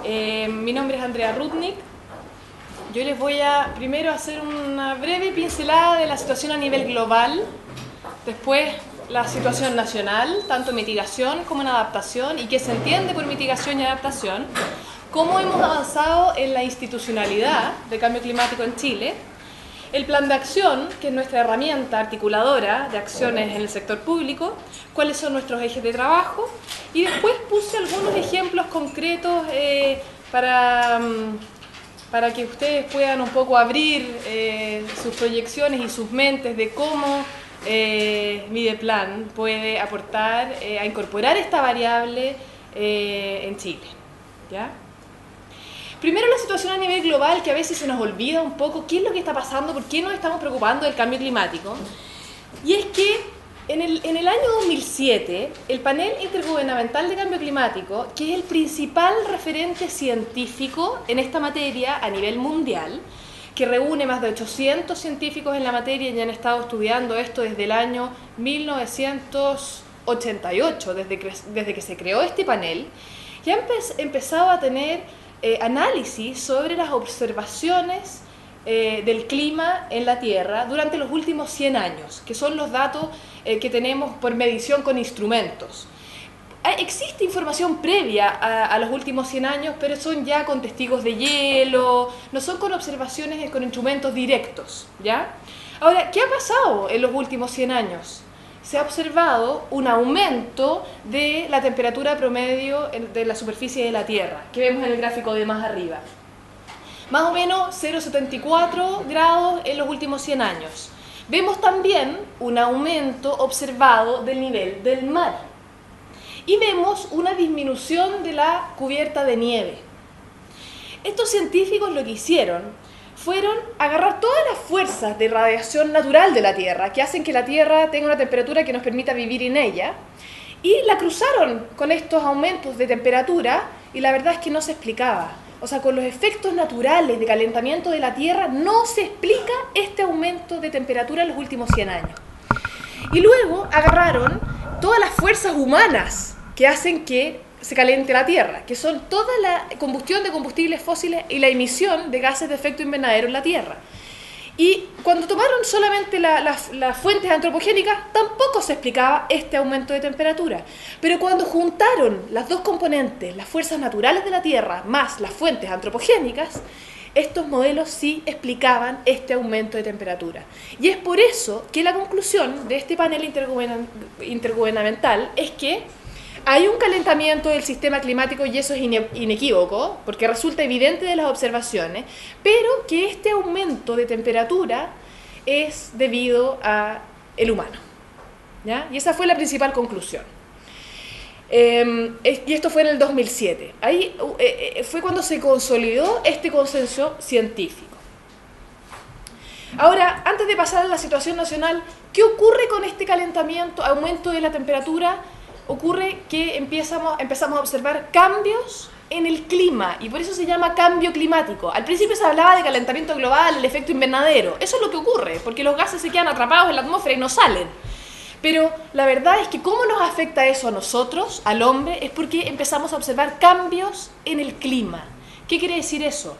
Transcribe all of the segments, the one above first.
Mi nombre es Andrea Rudnick. Yo les voy a primero hacer una breve pincelada de la situación a nivel global, después la situación nacional, tanto en mitigación como en adaptación, y qué se entiende por mitigación y adaptación, cómo hemos avanzado en la institucionalidad de cambio climático en Chile, el plan de acción, que es nuestra herramienta articuladora de acciones en el sector público, cuáles son nuestros ejes de trabajo, y después puse algunos ejemplos concretos para que ustedes puedan un poco abrir sus proyecciones y sus mentes de cómo Mideplan puede aportar a incorporar esta variable en Chile, ¿ya? Primero, la situación a nivel global, que a veces se nos olvida un poco qué es lo que está pasando, por qué nos estamos preocupando del cambio climático. Y es que en el año 2007, el Panel Intergubernamental de Cambio Climático, que es el principal referente científico en esta materia a nivel mundial, que reúne más de 800 científicos en la materia y han estado estudiando esto desde el año 1988, desde que se creó este panel, ya empezado a tener análisis sobre las observaciones del clima en la Tierra durante los últimos 100 años, que son los datos que tenemos por medición con instrumentos. Existe información previa a los últimos 100 años, pero son ya con testigos de hielo, no son con observaciones con instrumentos directos, ¿ya? Ahora, ¿qué ha pasado en los últimos 100 años? Se ha observado un aumento de la temperatura promedio de la superficie de la Tierra, que vemos en el gráfico de más arriba. Más o menos 0,74 grados en los últimos 100 años. Vemos también un aumento observado del nivel del mar. Y vemos una disminución de la cubierta de nieve. Estos científicos lo que hicieron fueron agarrar todas las fuerzas de radiación natural de la Tierra, que hacen que la Tierra tenga una temperatura que nos permita vivir en ella, y la cruzaron con estos aumentos de temperatura, y la verdad es que no se explicaba. O sea, con los efectos naturales de calentamiento de la Tierra no se explica este aumento de temperatura en los últimos 100 años. Y luego agarraron todas las fuerzas humanas que hacen que se caliente la Tierra, que son toda la combustión de combustibles fósiles y la emisión de gases de efecto invernadero en la Tierra. Y cuando tomaron solamente las fuentes antropogénicas, tampoco se explicaba este aumento de temperatura. Pero cuando juntaron las dos componentes, las fuerzas naturales de la Tierra más las fuentes antropogénicas, estos modelos sí explicaban este aumento de temperatura. Y es por eso que la conclusión de este panel intergubernamental es que hay un calentamiento del sistema climático, y eso es inequívoco, porque resulta evidente de las observaciones, pero que este aumento de temperatura es debido al humano, ¿ya? Y esa fue la principal conclusión. Y esto fue en el 2007. Ahí fue cuando se consolidó este consenso científico. Ahora, antes de pasar a la situación nacional, ¿qué ocurre con este calentamiento, aumento de la temperatura? Ocurre que empezamos a observar cambios en el clima, y por eso se llama cambio climático. Al principio se hablaba de calentamiento global, el efecto invernadero. Eso es lo que ocurre, porque los gases se quedan atrapados en la atmósfera y no salen. Pero la verdad es que cómo nos afecta eso a nosotros, al hombre, es porque empezamos a observar cambios en el clima. ¿Qué quiere decir eso?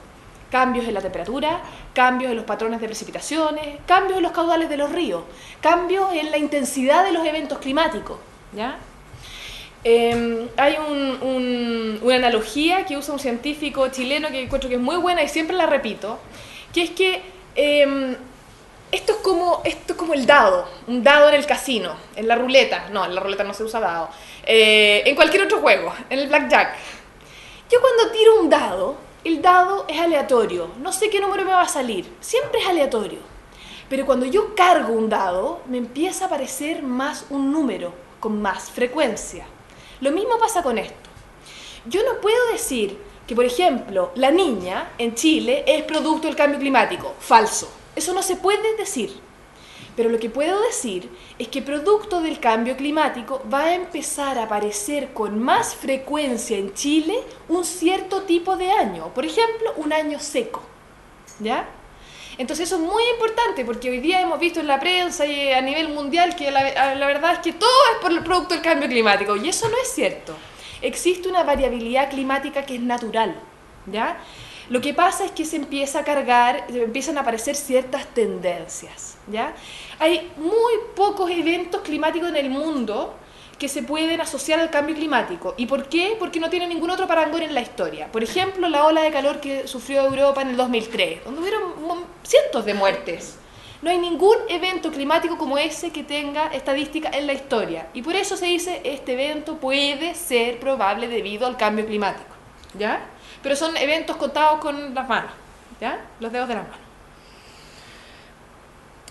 Cambios en la temperatura, cambios en los patrones de precipitaciones, cambios en los caudales de los ríos, cambios en la intensidad de los eventos climáticos, ¿ya? Hay una analogía que usa un científico chileno que encuentro que es muy buena y siempre la repito, que es que esto es como el dado, un dado en el casino, en la ruleta. No, en la ruleta no se usa dado, en cualquier otro juego, en el blackjack. Yo cuando tiro un dado, el dado es aleatorio, no sé qué número me va a salir, siempre es aleatorio. Pero cuando yo cargo un dado, me empieza a aparecer más un número, con más frecuencia. Lo mismo pasa con esto. Yo no puedo decir que, por ejemplo, la niña en Chile es producto del cambio climático. Falso. Eso no se puede decir. Pero lo que puedo decir es que producto del cambio climático va a empezar a aparecer con más frecuencia en Chile un cierto tipo de año. Por ejemplo, un año seco, ¿ya? Entonces eso es muy importante, porque hoy día hemos visto en la prensa y a nivel mundial que la verdad es que todo es por el producto del cambio climático, y eso no es cierto. existe una variabilidad climática que es natural, ¿ya? Lo que pasa es que se empieza a cargar, empiezan a aparecer ciertas tendencias, ¿ya? Hay muy pocos eventos climáticos en el mundo que se pueden asociar al cambio climático. ¿Y por qué? Porque no tiene ningún otro parangón en la historia. Por ejemplo, la ola de calor que sufrió Europa en el 2003, donde hubieron cientos de muertes. No hay ningún evento climático como ese que tenga estadística en la historia. Y por eso se dice, este evento puede ser probable debido al cambio climático, ¿ya? Pero son eventos contados con las manos, ¿ya? Los dedos de las manos.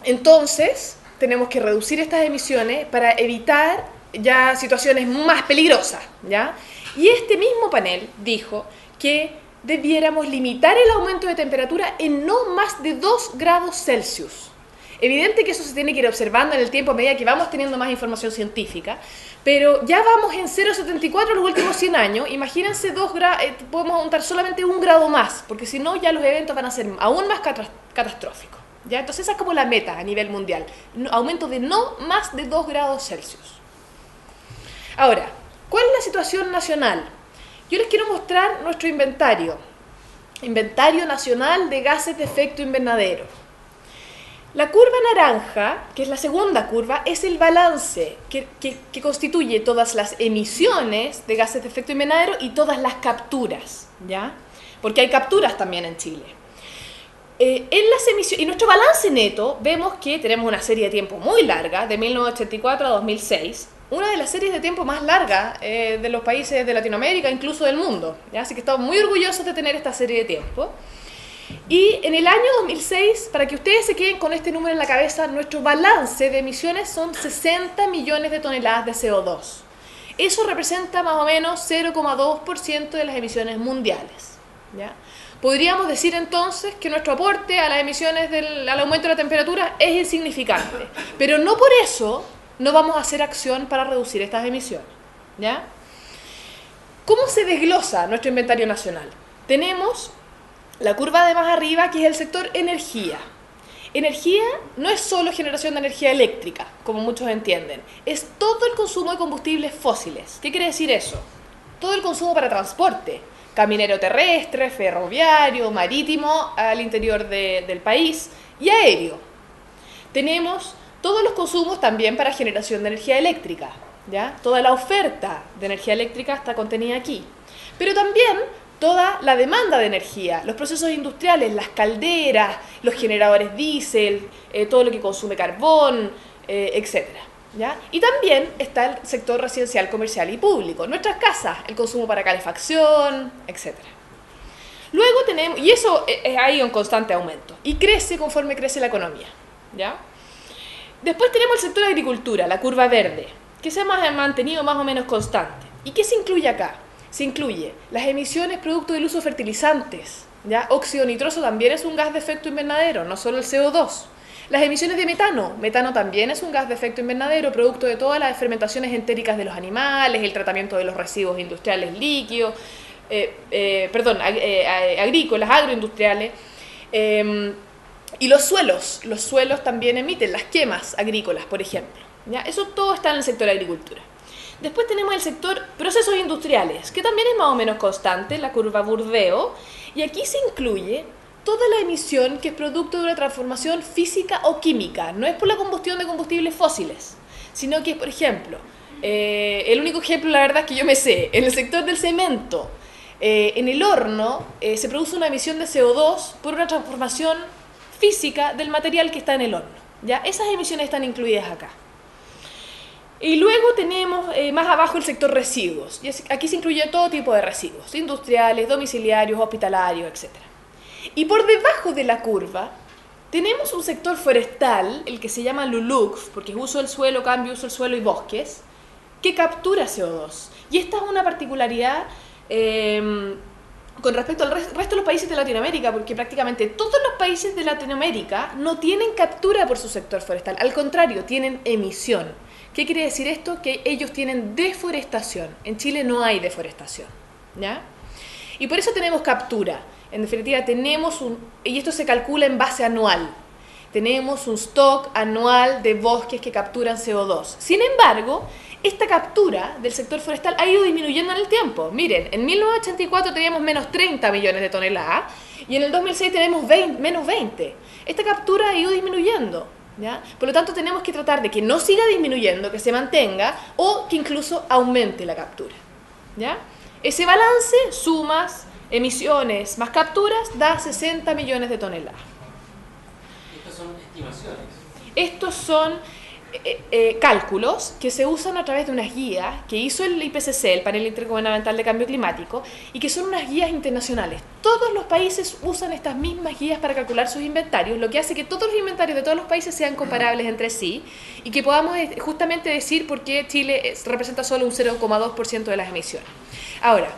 Entonces, tenemos que reducir estas emisiones para evitar ya situaciones más peligrosas, ¿ya? Y este mismo panel dijo que debiéramos limitar el aumento de temperatura en no más de 2 grados Celsius. Evidente que eso se tiene que ir observando en el tiempo a medida que vamos teniendo más información científica, pero ya vamos en 0,74 los últimos 100 años, imagínense 2 grados, podemos aumentar solamente 1 grado más, porque si no ya los eventos van a ser aún más catastróficos, ¿ya? Entonces esa es como la meta a nivel mundial, aumento de no más de 2 grados Celsius. Ahora, ¿cuál es la situación nacional? Yo les quiero mostrar nuestro inventario nacional de gases de efecto invernadero. La curva naranja, que es la segunda curva, es el balance que constituye todas las emisiones de gases de efecto invernadero y todas las capturas, ¿ya? Porque hay capturas también en Chile. En las emisiones, y nuestro balance neto, vemos que tenemos una serie de tiempo muy larga, de 1984 a 2006, una de las series de tiempo más largas de los países de Latinoamérica, incluso del mundo, ¿ya? Así que estamos muy orgullosos de tener esta serie de tiempo. Y en el año 2006, para que ustedes se queden con este número en la cabeza, nuestro balance de emisiones son 60 millones de toneladas de CO2. Eso representa más o menos 0,2% de las emisiones mundiales, ¿ya? Podríamos decir entonces que nuestro aporte a las emisiones al aumento de la temperatura es insignificante, pero no por eso no vamos a hacer acción para reducir estas emisiones, ¿ya? ¿Cómo se desglosa nuestro inventario nacional? Tenemos la curva de más arriba, que es el sector energía. Energía no es solo generación de energía eléctrica, como muchos entienden, es todo el consumo de combustibles fósiles. ¿Qué quiere decir eso? Todo el consumo para transporte, caminero terrestre, ferroviario, marítimo, al interior del país, y aéreo. Tenemos todos los consumos también para generación de energía eléctrica, ¿ya? Toda la oferta de energía eléctrica está contenida aquí. Pero también toda la demanda de energía, los procesos industriales, las calderas, los generadores diésel, todo lo que consume carbón, etc., ¿ya? Y también está el sector residencial, comercial y público, nuestras casas, el consumo para calefacción, etc. Luego tenemos, y eso es ahí un constante aumento, y crece conforme crece la economía, ¿ya? Después tenemos el sector de agricultura, la curva verde, que se ha mantenido más o menos constante. ¿Y qué se incluye acá? Se incluye las emisiones producto del uso de fertilizantes, ¿ya? Óxido nitroso también es un gas de efecto invernadero, no solo el CO2. Las emisiones de metano, metano también es un gas de efecto invernadero, producto de todas las fermentaciones entéricas de los animales, el tratamiento de los residuos industriales líquidos, agrícolas, agroindustriales. Y los suelos también emiten las quemas agrícolas, por ejemplo, ¿ya? Eso todo está en el sector de agricultura. Después tenemos el sector procesos industriales, que también es más o menos constante, la curva Burdeo, y aquí se incluye toda la emisión que es producto de una transformación física o química. No es por la combustión de combustibles fósiles, sino que, por ejemplo, el único ejemplo, la verdad, es que yo me sé, en el sector del cemento, en el horno se produce una emisión de CO2 por una transformación física del material que está en el horno, ¿ya? Esas emisiones están incluidas acá. Y luego tenemos más abajo el sector residuos. Y aquí se incluye todo tipo de residuos, industriales, domiciliarios, hospitalarios, etc. Y por debajo de la curva tenemos un sector forestal, el que se llama LULUCF, porque es uso del suelo, cambio, uso del suelo y bosques, que captura CO2. Y esta es una particularidad con respecto al resto de los países de Latinoamérica, porque prácticamente todos los países de Latinoamérica no tienen captura por su sector forestal, al contrario, tienen emisión. ¿Qué quiere decir esto? Que ellos tienen deforestación. En Chile no hay deforestación, ¿ya? Y por eso tenemos captura. En definitiva, y esto se calcula en base anual. Tenemos un stock anual de bosques que capturan CO2. Sin embargo, esta captura del sector forestal ha ido disminuyendo en el tiempo. Miren, en 1984 teníamos menos 30 millones de toneladas y en el 2006 tenemos menos 20. Esta captura ha ido disminuyendo, ¿ya? Por lo tanto, tenemos que tratar de que no siga disminuyendo, que se mantenga o que incluso aumente la captura, ¿ya? Ese balance, sumas, emisiones más capturas, da 60 millones de toneladas. Estas son estimaciones. Estos son cálculos que se usan a través de unas guías que hizo el IPCC, el Panel Intergubernamental de Cambio Climático, y que son unas guías internacionales. Todos los países usan estas mismas guías para calcular sus inventarios, lo que hace que todos los inventarios de todos los países sean comparables entre sí y que podamos justamente decir por qué Chile representa solo un 0,2% de las emisiones. Ahora,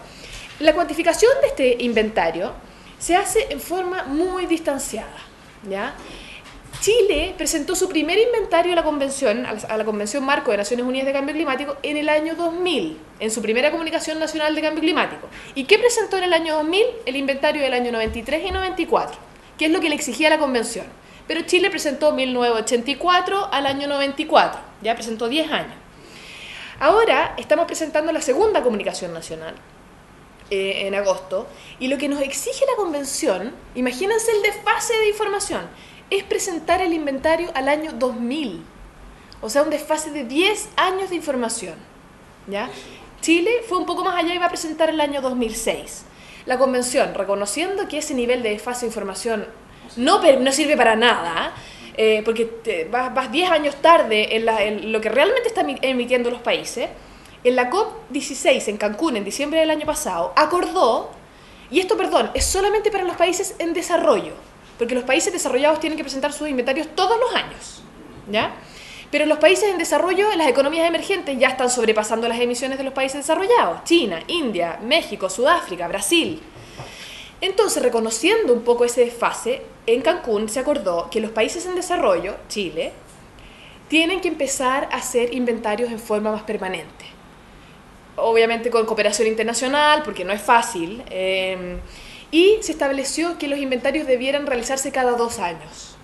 la cuantificación de este inventario se hace en forma muy distanciada, ¿ya? Chile presentó su primer inventario a la Convención Marco de Naciones Unidas de Cambio Climático en el año 2000, en su primera Comunicación Nacional de Cambio Climático. ¿Y qué presentó en el año 2000? El inventario del año 93 y 94, que es lo que le exigía la Convención. Pero Chile presentó 1984 al año 94, ya presentó 10 años. Ahora estamos presentando la segunda Comunicación Nacional, en agosto, y lo que nos exige la Convención, imagínense el desfase de información, es presentar el inventario al año 2000, o sea, un desfase de 10 años de información, ¿ya? Chile fue un poco más allá y va a presentar el año 2006. La Convención, reconociendo que ese nivel de desfase de información no sirve para nada, porque vas 10 años tarde en lo que realmente están emitiendo los países, en la COP16 en Cancún, en diciembre del año pasado, acordó, y esto, perdón, es solamente para los países en desarrollo, porque los países desarrollados tienen que presentar sus inventarios todos los años, ¿ya? Pero los países en desarrollo, las economías emergentes, ya están sobrepasando las emisiones de los países desarrollados. China, India, México, Sudáfrica, Brasil. Entonces, reconociendo un poco ese desfase, en Cancún se acordó que los países en desarrollo, Chile, tienen que empezar a hacer inventarios en forma más permanente. Obviamente con cooperación internacional, porque no es fácil, y se estableció que los inventarios debieran realizarse cada 2 años.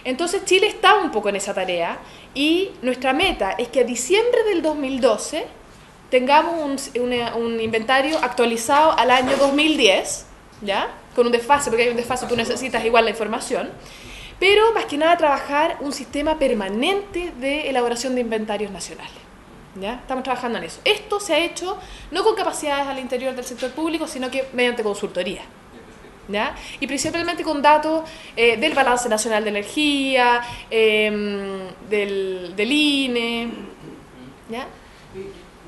Entonces Chile está un poco en esa tarea y nuestra meta es que a diciembre del 2012 tengamos un inventario actualizado al año 2010, ¿ya? Con un desfase, porque hay un desfase, tú necesitas igual la información, pero más que nada trabajar un sistema permanente de elaboración de inventarios nacionales, ¿ya? Estamos trabajando en eso. Esto se ha hecho no con capacidades al interior del sector público, sino que mediante consultoría, ¿ya? Y principalmente con datos del Balance Nacional de Energía, del INE, ¿ya?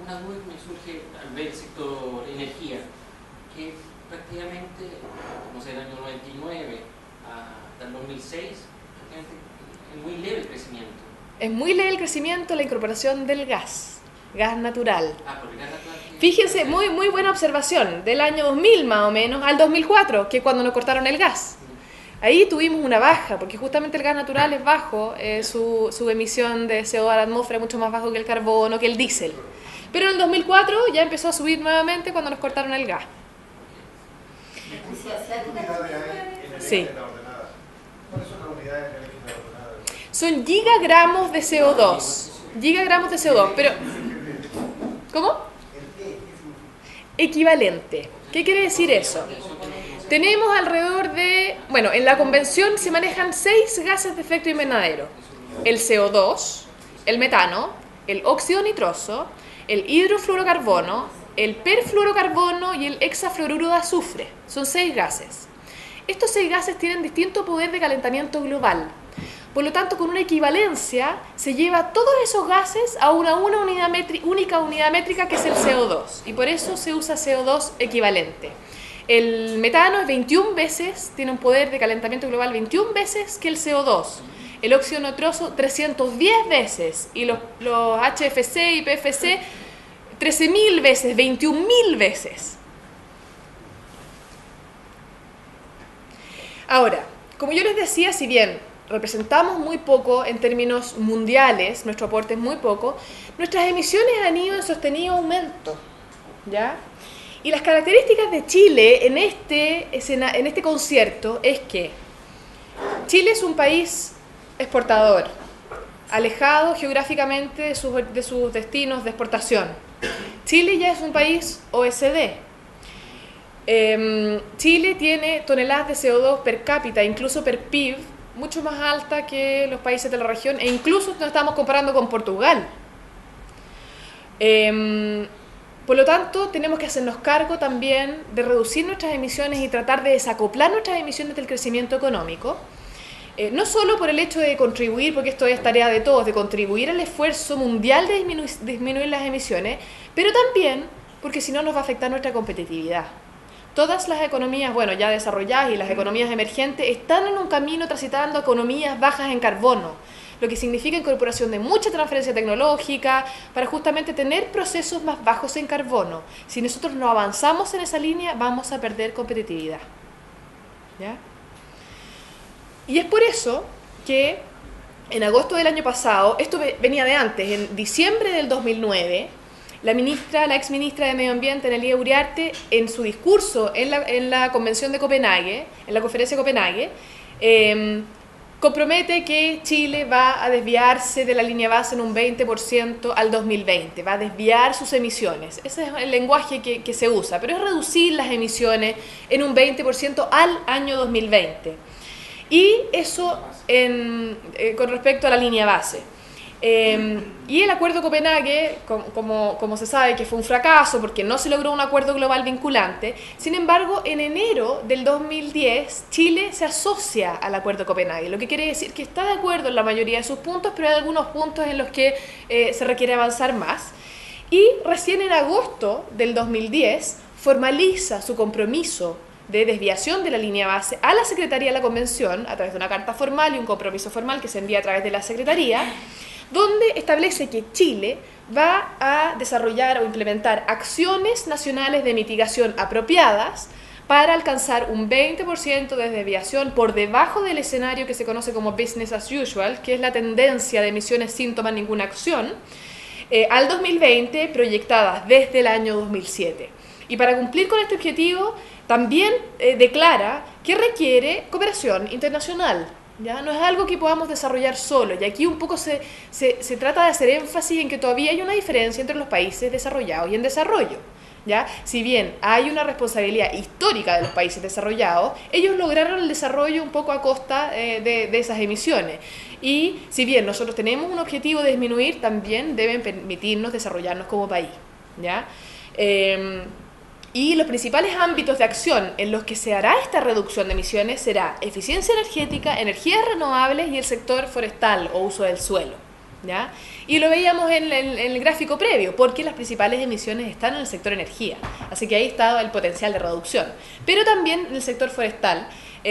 Una duda que me surge al ver el sector energía, que prácticamente, no sé, del año 99 hasta el 2006, prácticamente es muy leve el crecimiento. Es muy leve el crecimiento, la incorporación del gas natural. Por el gas natural. Fíjense, muy buena observación, del año 2000 más o menos al 2004, que es cuando nos cortaron el gas. Ahí tuvimos una baja, porque justamente el gas natural es bajo, su emisión de CO2 a la atmósfera es mucho más bajo que el carbono, que el diésel. Pero en el 2004 ya empezó a subir nuevamente cuando nos cortaron el gas. Sí. ¿Cuáles son las unidades energéticas ordenadas? Son gigagramos de CO2. Gigagramos de CO2, pero... ¿Cómo? Equivalente. ¿Qué quiere decir eso? Tenemos alrededor de... Bueno, en la convención se manejan 6 gases de efecto invernadero. El CO2, el metano, el óxido nitroso, el hidrofluorocarbono, el perfluorocarbono y el hexafluoruro de azufre. Son 6 gases. Estos 6 gases tienen distinto poder de calentamiento global. Por lo tanto, con una equivalencia se lleva todos esos gases a una única unidad métrica, que es el CO2. Y por eso se usa CO2 equivalente. El metano es 21 veces, tiene un poder de calentamiento global 21 veces que el CO2. El óxido nitroso 310 veces. Y los HFC y PFC 13.000 veces, 21.000 veces. Ahora, como yo les decía, si bien representamos muy poco en términos mundiales, nuestro aporte es muy poco, nuestras emisiones han ido en sostenido aumento, ¿ya? Y las características de Chile en este concierto es que Chile es un país exportador, alejados geográficamente de sus destinos de exportación. Chile ya es un país OECD. Chile tiene toneladas de CO2 per cápita, incluso per PIB, mucho más alta que los países de la región, e incluso nos estamos comparando con Portugal. Por lo tanto, tenemos que hacernos cargo también de reducir nuestras emisiones y tratar de desacoplar nuestras emisiones del crecimiento económico, no solo por el hecho de contribuir, porque esto es tarea de todos, de contribuir al esfuerzo mundial de disminuir las emisiones, pero también porque si no nos va a afectar nuestra competitividad. Todas las economías, bueno, ya desarrolladas y las economías emergentes están en un camino transitando a economías bajas en carbono, lo que significa incorporación de mucha transferencia tecnológica para justamente tener procesos más bajos en carbono. Si nosotros no avanzamos en esa línea, vamos a perder competitividad. ¿Ya? Y es por eso que en agosto del año pasado, esto venía de antes, en diciembre del 2009, la ex ministra de Medio Ambiente, Nelia Uriarte, en su discurso en la convención de Copenhague, en la conferencia de Copenhague, compromete que Chile va a desviarse de la línea base en un 20% al 2020, va a desviar sus emisiones. Ese es el lenguaje que se usa, pero es reducir las emisiones en un 20% al año 2020. Y eso con respecto a la línea base. Y el acuerdo de Copenhague, como se sabe, que fue un fracaso porque no se logró un acuerdo global vinculante. Sin embargo, en enero del 2010, Chile se asocia al acuerdo de Copenhague, lo que quiere decir que está de acuerdo en la mayoría de sus puntos, pero hay algunos puntos en los que se requiere avanzar más. Y recién en agosto del 2010 formaliza su compromiso de desviación de la línea base a la Secretaría de la Convención a través de una carta formal y un compromiso formal que se envía a través de la Secretaría, donde establece que Chile va a desarrollar o implementar acciones nacionales de mitigación apropiadas para alcanzar un 20% de desviación por debajo del escenario que se conoce como business as usual, que es la tendencia de emisiones sin tomar ninguna acción, al 2020, proyectadas desde el año 2007. Y para cumplir con este objetivo, también declara que requiere cooperación internacional. ¿Ya? No es algo que podamos desarrollar solo, y aquí un poco se trata de hacer énfasis en que todavía hay una diferencia entre los países desarrollados y en desarrollo. ¿Ya? Si bien hay una responsabilidad histórica de los países desarrollados, ellos lograron el desarrollo un poco a costa de esas emisiones. Y si bien nosotros tenemos un objetivo de disminuir, también deben permitirnos desarrollarnos como país. ¿Ya? Y los principales ámbitos de acción en los que se hará esta reducción de emisiones será eficiencia energética, energías renovables y el sector forestal o uso del suelo. ¿Ya? Y lo veíamos en el gráfico previo, porque las principales emisiones están en el sector energía, así que ahí está el potencial de reducción. Pero también en el sector forestal,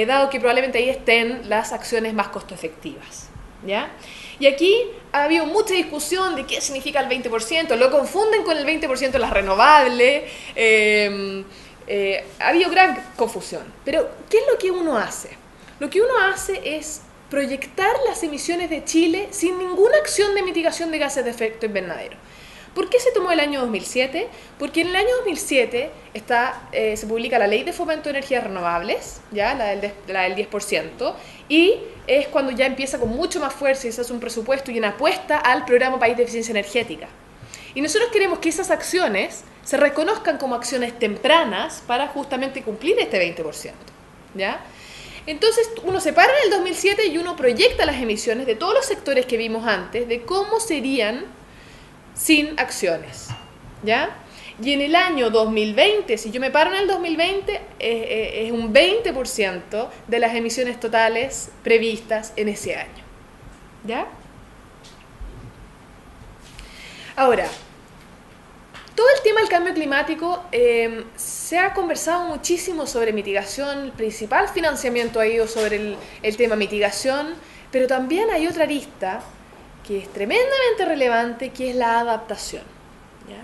dado que probablemente ahí estén las acciones más costo efectivas. ¿Ya? Y aquí ha habido mucha discusión de qué significa el 20%, lo confunden con el 20% de las renovables, ha habido gran confusión. Pero, ¿qué es lo que uno hace? Lo que uno hace es proyectar las emisiones de Chile sin ninguna acción de mitigación de gases de efecto invernadero. ¿Por qué se tomó el año 2007? Porque en el año 2007 se publica la Ley de Fomento de Energías Renovables, ¿ya? La del 10%, y es cuando ya empieza con mucho más fuerza y se hace un presupuesto y una apuesta al Programa País de Eficiencia Energética. Y nosotros queremos que esas acciones se reconozcan como acciones tempranas para justamente cumplir este 20%. ¿Ya? Entonces uno se para en el 2007 y uno proyecta las emisiones de todos los sectores que vimos antes, de cómo serían sin acciones, ¿ya? Y en el año 2020, si yo me paro en el 2020, es un 20% de las emisiones totales previstas en ese año, ¿ya? Ahora, todo el tema del cambio climático se ha conversado muchísimo sobre mitigación, el principal financiamiento ha ido sobre el tema mitigación, pero también hay otra arista que es tremendamente relevante, que es la adaptación. ¿Ya?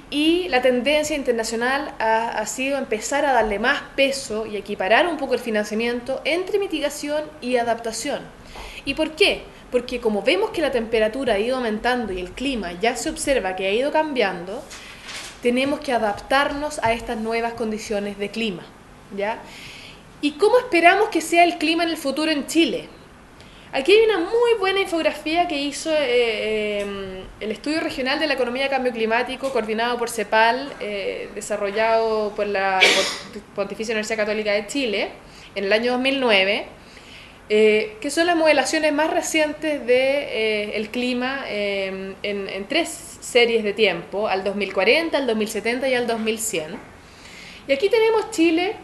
Y la tendencia internacional ha sido empezar a darle más peso y equiparar un poco el financiamiento entre mitigación y adaptación. ¿Y por qué? Porque como vemos que la temperatura ha ido aumentando y el clima ya se observa que ha ido cambiando, tenemos que adaptarnos a estas nuevas condiciones de clima. ¿Ya? ¿Y cómo esperamos que sea el clima en el futuro en Chile? Aquí hay una muy buena infografía que hizo el Estudio Regional de la Economía de Cambio Climático, coordinado por CEPAL, desarrollado por la Pontificia Universidad Católica de Chile en el año 2009, que son las modelaciones más recientes del clima en 3 series de tiempo, al 2040, al 2070 y al 2100. Y aquí tenemos Chile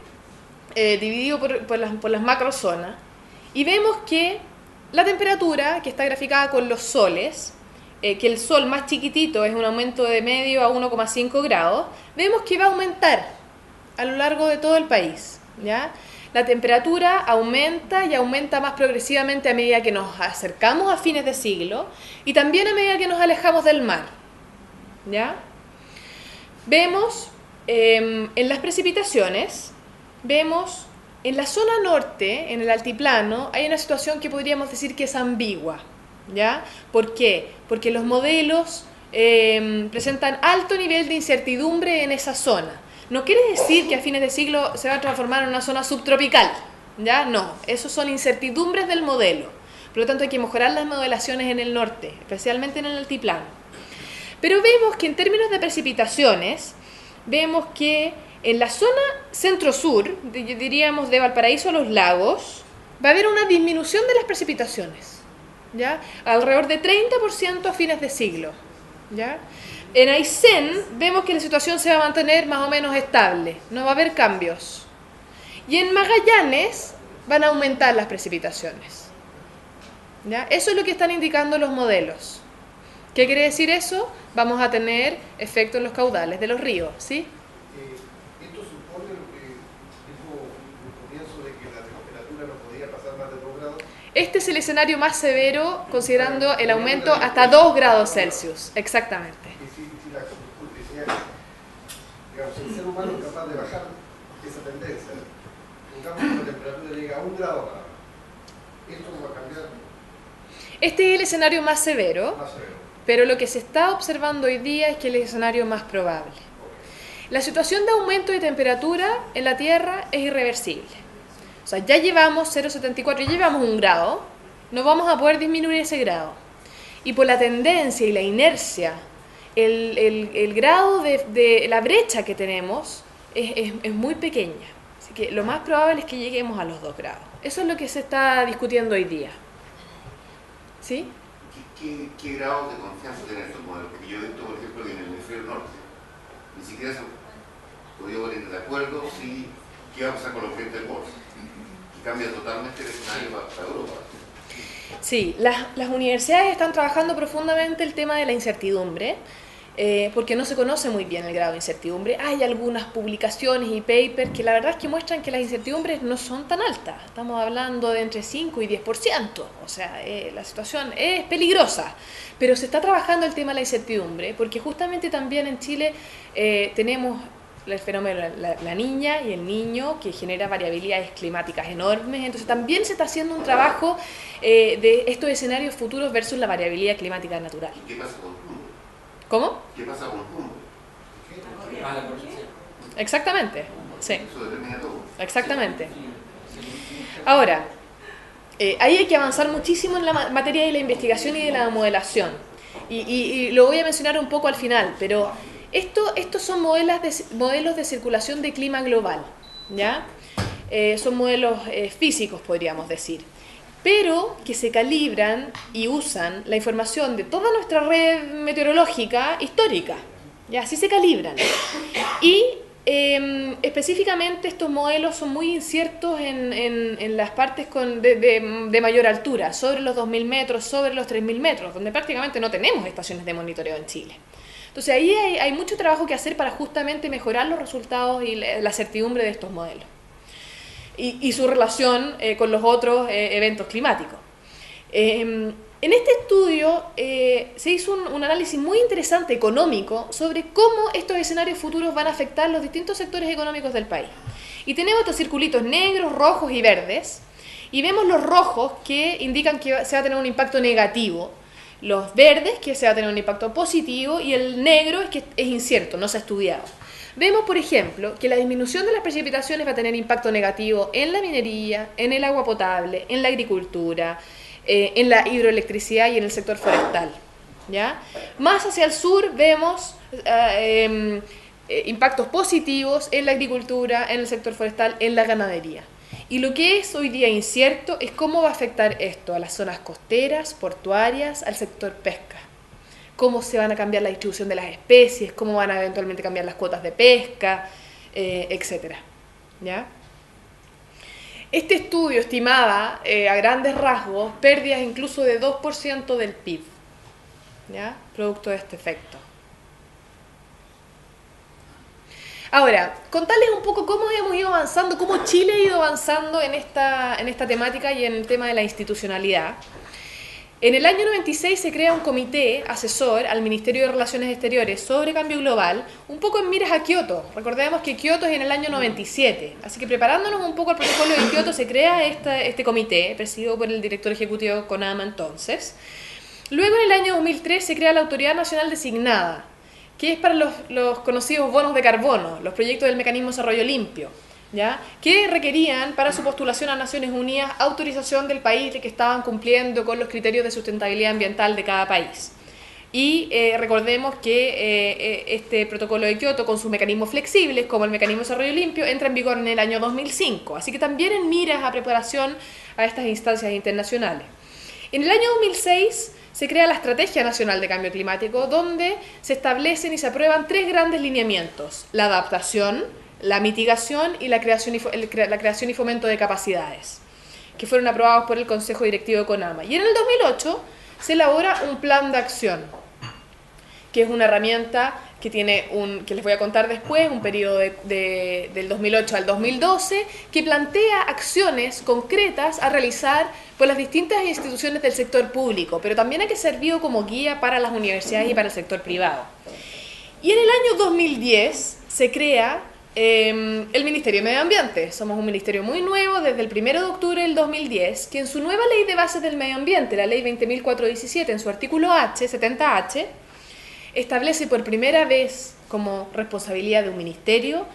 dividido por las macrozonas, y vemos que la temperatura, que está graficada con los soles, que el sol más chiquitito es un aumento de medio a 1,5 grados, vemos que va a aumentar a lo largo de todo el país, ¿ya? La temperatura aumenta y aumenta más progresivamente a medida que nos acercamos a fines de siglo y también a medida que nos alejamos del mar, ¿ya? Vemos en las precipitaciones, vemos en la zona norte, en el altiplano, hay una situación que podríamos decir que es ambigua, ¿ya? ¿Por qué? Porque los modelos presentan alto nivel de incertidumbre en esa zona. No quiere decir que a fines de siglo se va a transformar en una zona subtropical, ¿ya? No, esos son incertidumbres del modelo. Por lo tanto, hay que mejorar las modelaciones en el norte, especialmente en el altiplano. Pero vemos que en términos de precipitaciones, vemos que en la zona centro-sur, diríamos de Valparaíso a los lagos, va a haber una disminución de las precipitaciones, ¿ya? Alrededor de 30% a fines de siglo, ¿ya? En Aysén vemos que la situación se va a mantener más o menos estable, no va a haber cambios. Y en Magallanes van a aumentar las precipitaciones, ¿ya? Eso es lo que están indicando los modelos. ¿Qué quiere decir eso? Vamos a tener efecto en los caudales de los ríos, ¿sí? Esto supone lo que dijo al comienzo de que la temperatura no podía pasar más de 2 grados. Este es el escenario más severo, considerando el aumento hasta 2 grados Celsius, exactamente. Y si digamos, el ser humano es capaz de bajar esa tendencia, digamos que la temperatura llega a 1 grado más, ¿esto va a cambiar? Este es el escenario más severo, pero lo que se está observando hoy día es que es el escenario más probable. La situación de aumento de temperatura en la Tierra es irreversible. O sea, ya llevamos 0,74, ya llevamos 1 grado, no vamos a poder disminuir ese grado. Y por la tendencia y la inercia, el grado de la brecha que tenemos es muy pequeña. Así que lo más probable es que lleguemos a los 2 grados. Eso es lo que se está discutiendo hoy día. ¿Sí? ¿Qué grados de confianza tienen estos modelos? Porque yo he visto, por ejemplo, que en el hemisferio norte ni siquiera se podía poner de acuerdo si qué va a pasar con los frentes de Morse. Y cambia totalmente el escenario para Europa. Sí, las universidades están trabajando profundamente el tema de la incertidumbre, porque no se conoce muy bien el grado de incertidumbre. Hay algunas publicaciones y papers que la verdad es que muestran que las incertidumbres no son tan altas. Estamos hablando de entre 5 y 10%. O sea, la situación es peligrosa. Pero se está trabajando el tema de la incertidumbre, porque justamente también en Chile tenemos el fenómeno de la niña y el niño, que genera variabilidades climáticas enormes. Entonces también se está haciendo un trabajo de estos escenarios futuros versus la variabilidad climática natural. ¿Y qué pasa con Humboldt? ¿Cómo? ¿Qué pasa con Humboldt? La corrección. Exactamente, sí, Eso determina todo. exactamente. Ahora, ahí hay que avanzar muchísimo en la materia de la investigación y de la modelación. Y lo voy a mencionar un poco al final, pero estos son modelos de circulación de clima global, ¿ya? Son modelos físicos, podríamos decir, pero que se calibran y usan la información de toda nuestra red meteorológica histórica, ¿ya? Así se calibran. Y específicamente estos modelos son muy inciertos en las partes de mayor altura, sobre los 2.000 metros, sobre los 3.000 metros, donde prácticamente no tenemos estaciones de monitoreo en Chile. Entonces ahí hay mucho trabajo que hacer para justamente mejorar los resultados y la certidumbre de estos modelos y su relación con los otros eventos climáticos. En este estudio se hizo un análisis muy interesante económico sobre cómo estos escenarios futuros van a afectar los distintos sectores económicos del país. Y tenemos estos circulitos negros, rojos y verdes, y vemos los rojos que indican que se va a tener un impacto negativo, los verdes que se va a tener un impacto positivo y el negro es que es incierto, no se ha estudiado. Vemos, por ejemplo, que la disminución de las precipitaciones va a tener impacto negativo en la minería, en el agua potable, en la agricultura, en la hidroelectricidad y en el sector forestal, ¿ya? Más hacia el sur vemos impactos positivos en la agricultura, en el sector forestal, en la ganadería. Y lo que es hoy día incierto es cómo va a afectar esto a las zonas costeras, portuarias, al sector pesca. Cómo se van a cambiar la distribución de las especies, cómo van a eventualmente cambiar las cuotas de pesca, etcétera, ¿ya? Este estudio estimaba a grandes rasgos pérdidas incluso de 2% del PIB, ¿ya? Producto de este efecto. Ahora, contarles un poco cómo hemos ido avanzando, cómo Chile ha ido avanzando en esta temática y en el tema de la institucionalidad. En el año 96 se crea un comité asesor al Ministerio de Relaciones Exteriores sobre cambio global, un poco en miras a Kioto. Recordemos que Kioto es en el año 97, así que preparándonos un poco al protocolo de Kioto se crea este comité, presidido por el director ejecutivo Konama entonces. Luego en el año 2003 se crea la Autoridad Nacional Designada, que es para los conocidos bonos de carbono, los proyectos del Mecanismo de Desarrollo Limpio, ¿ya? Que requerían para su postulación a Naciones Unidas autorización del país de que estaban cumpliendo con los criterios de sustentabilidad ambiental de cada país. Y recordemos que este protocolo de Kioto, con sus mecanismos flexibles, como el Mecanismo de Desarrollo Limpio, entra en vigor en el año 2005, así que también en miras a preparación a estas instancias internacionales. En el año 2006 se crea la Estrategia Nacional de Cambio Climático, donde se establecen y se aprueban 3 grandes lineamientos: la adaptación, la mitigación y la creación y fomento de capacidades, que fueron aprobados por el Consejo Directivo de Konama. Y en el 2008 se elabora un plan de acción, que es una herramienta que que les voy a contar después, un periodo del 2008 al 2012, que plantea acciones concretas a realizar por las distintas instituciones del sector público, pero también ha que servir como guía para las universidades y para el sector privado. Y en el año 2010 se crea el Ministerio de Medio Ambiente. Somos un ministerio muy nuevo desde el 1 de octubre del 2010, que en su nueva Ley de Bases del Medio Ambiente, la Ley 20.417, en su artículo 70H, establece por primera vez como responsabilidad de un ministerio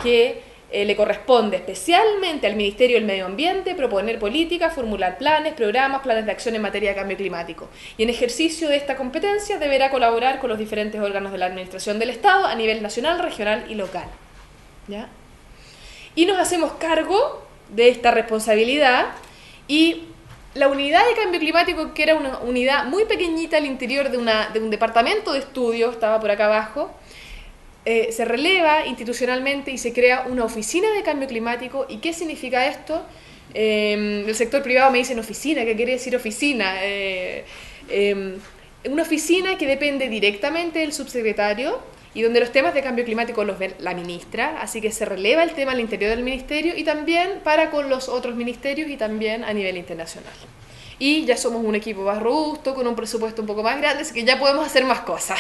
que le corresponde especialmente al Ministerio del Medio Ambiente proponer políticas, formular planes, programas, planes de acción en materia de cambio climático. Y en ejercicio de esta competencia deberá colaborar con los diferentes órganos de la Administración del Estado a nivel nacional, regional y local, ¿ya? Y nos hacemos cargo de esta responsabilidad, y la unidad de cambio climático, que era una unidad muy pequeñita al interior de un departamento de estudio, estaba por acá abajo, se releva institucionalmente y se crea una oficina de cambio climático. ¿Y qué significa esto? El sector privado me dicen oficina, ¿qué quiere decir oficina? Una oficina que depende directamente del subsecretario y donde los temas de cambio climático los ve la ministra, así que se releva el tema al interior del ministerio y también para con los otros ministerios y también a nivel internacional. Y ya somos un equipo más robusto, con un presupuesto un poco más grande, así que ya podemos hacer más cosas.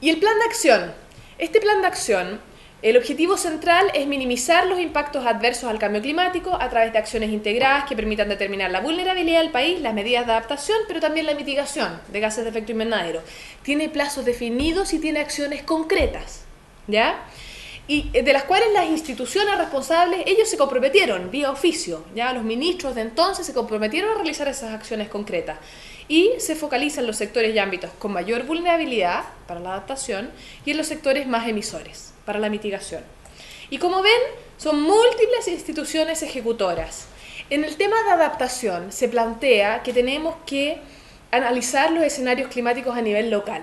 Y el plan de acción. Este plan de acción, el objetivo central es minimizar los impactos adversos al cambio climático a través de acciones integradas que permitan determinar la vulnerabilidad del país, las medidas de adaptación, pero también la mitigación de gases de efecto invernadero. Tiene plazos definidos y tiene acciones concretas, ¿ya? Y de las cuales las instituciones responsables, ellos se comprometieron vía oficio, ¿ya? Los ministros de entonces se comprometieron a realizar esas acciones concretas. Y se focalizan en los sectores y ámbitos con mayor vulnerabilidad para la adaptación y en los sectores más emisores para la mitigación. Y como ven, son múltiples instituciones ejecutoras. En el tema de adaptación se plantea que tenemos que analizar los escenarios climáticos a nivel local,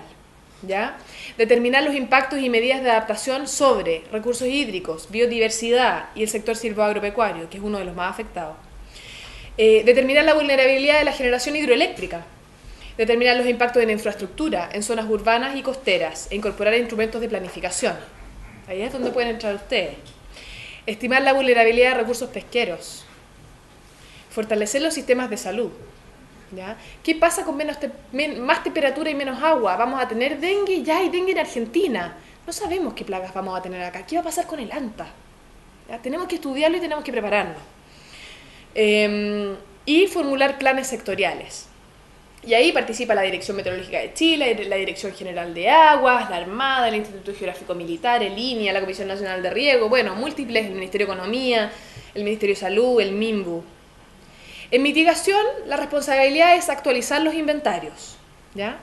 ¿ya? Determinar los impactos y medidas de adaptación sobre recursos hídricos, biodiversidad y el sector silvoagropecuario, que es uno de los más afectados. Determinar la vulnerabilidad de la generación hidroeléctrica. Determinar los impactos en la infraestructura, en zonas urbanas y costeras, e incorporar instrumentos de planificación. Ahí es donde pueden entrar ustedes. Estimar la vulnerabilidad de recursos pesqueros. Fortalecer los sistemas de salud, ¿ya? ¿Qué pasa con más temperatura y menos agua? ¿Vamos a tener dengue? Ya hay dengue en Argentina. No sabemos qué plagas vamos a tener acá. ¿Qué va a pasar con el anta? ¿Ya? Tenemos que estudiarlo y tenemos que prepararnos. Y formular planes sectoriales. Y ahí participa la Dirección Meteorológica de Chile, la Dirección General de Aguas, la Armada, el Instituto Geográfico Militar, el INIA, la Comisión Nacional de Riego, bueno, múltiples, el Ministerio de Economía, el Ministerio de Salud, el MIMBU. En mitigación, la responsabilidad es actualizar los inventarios, ¿ya?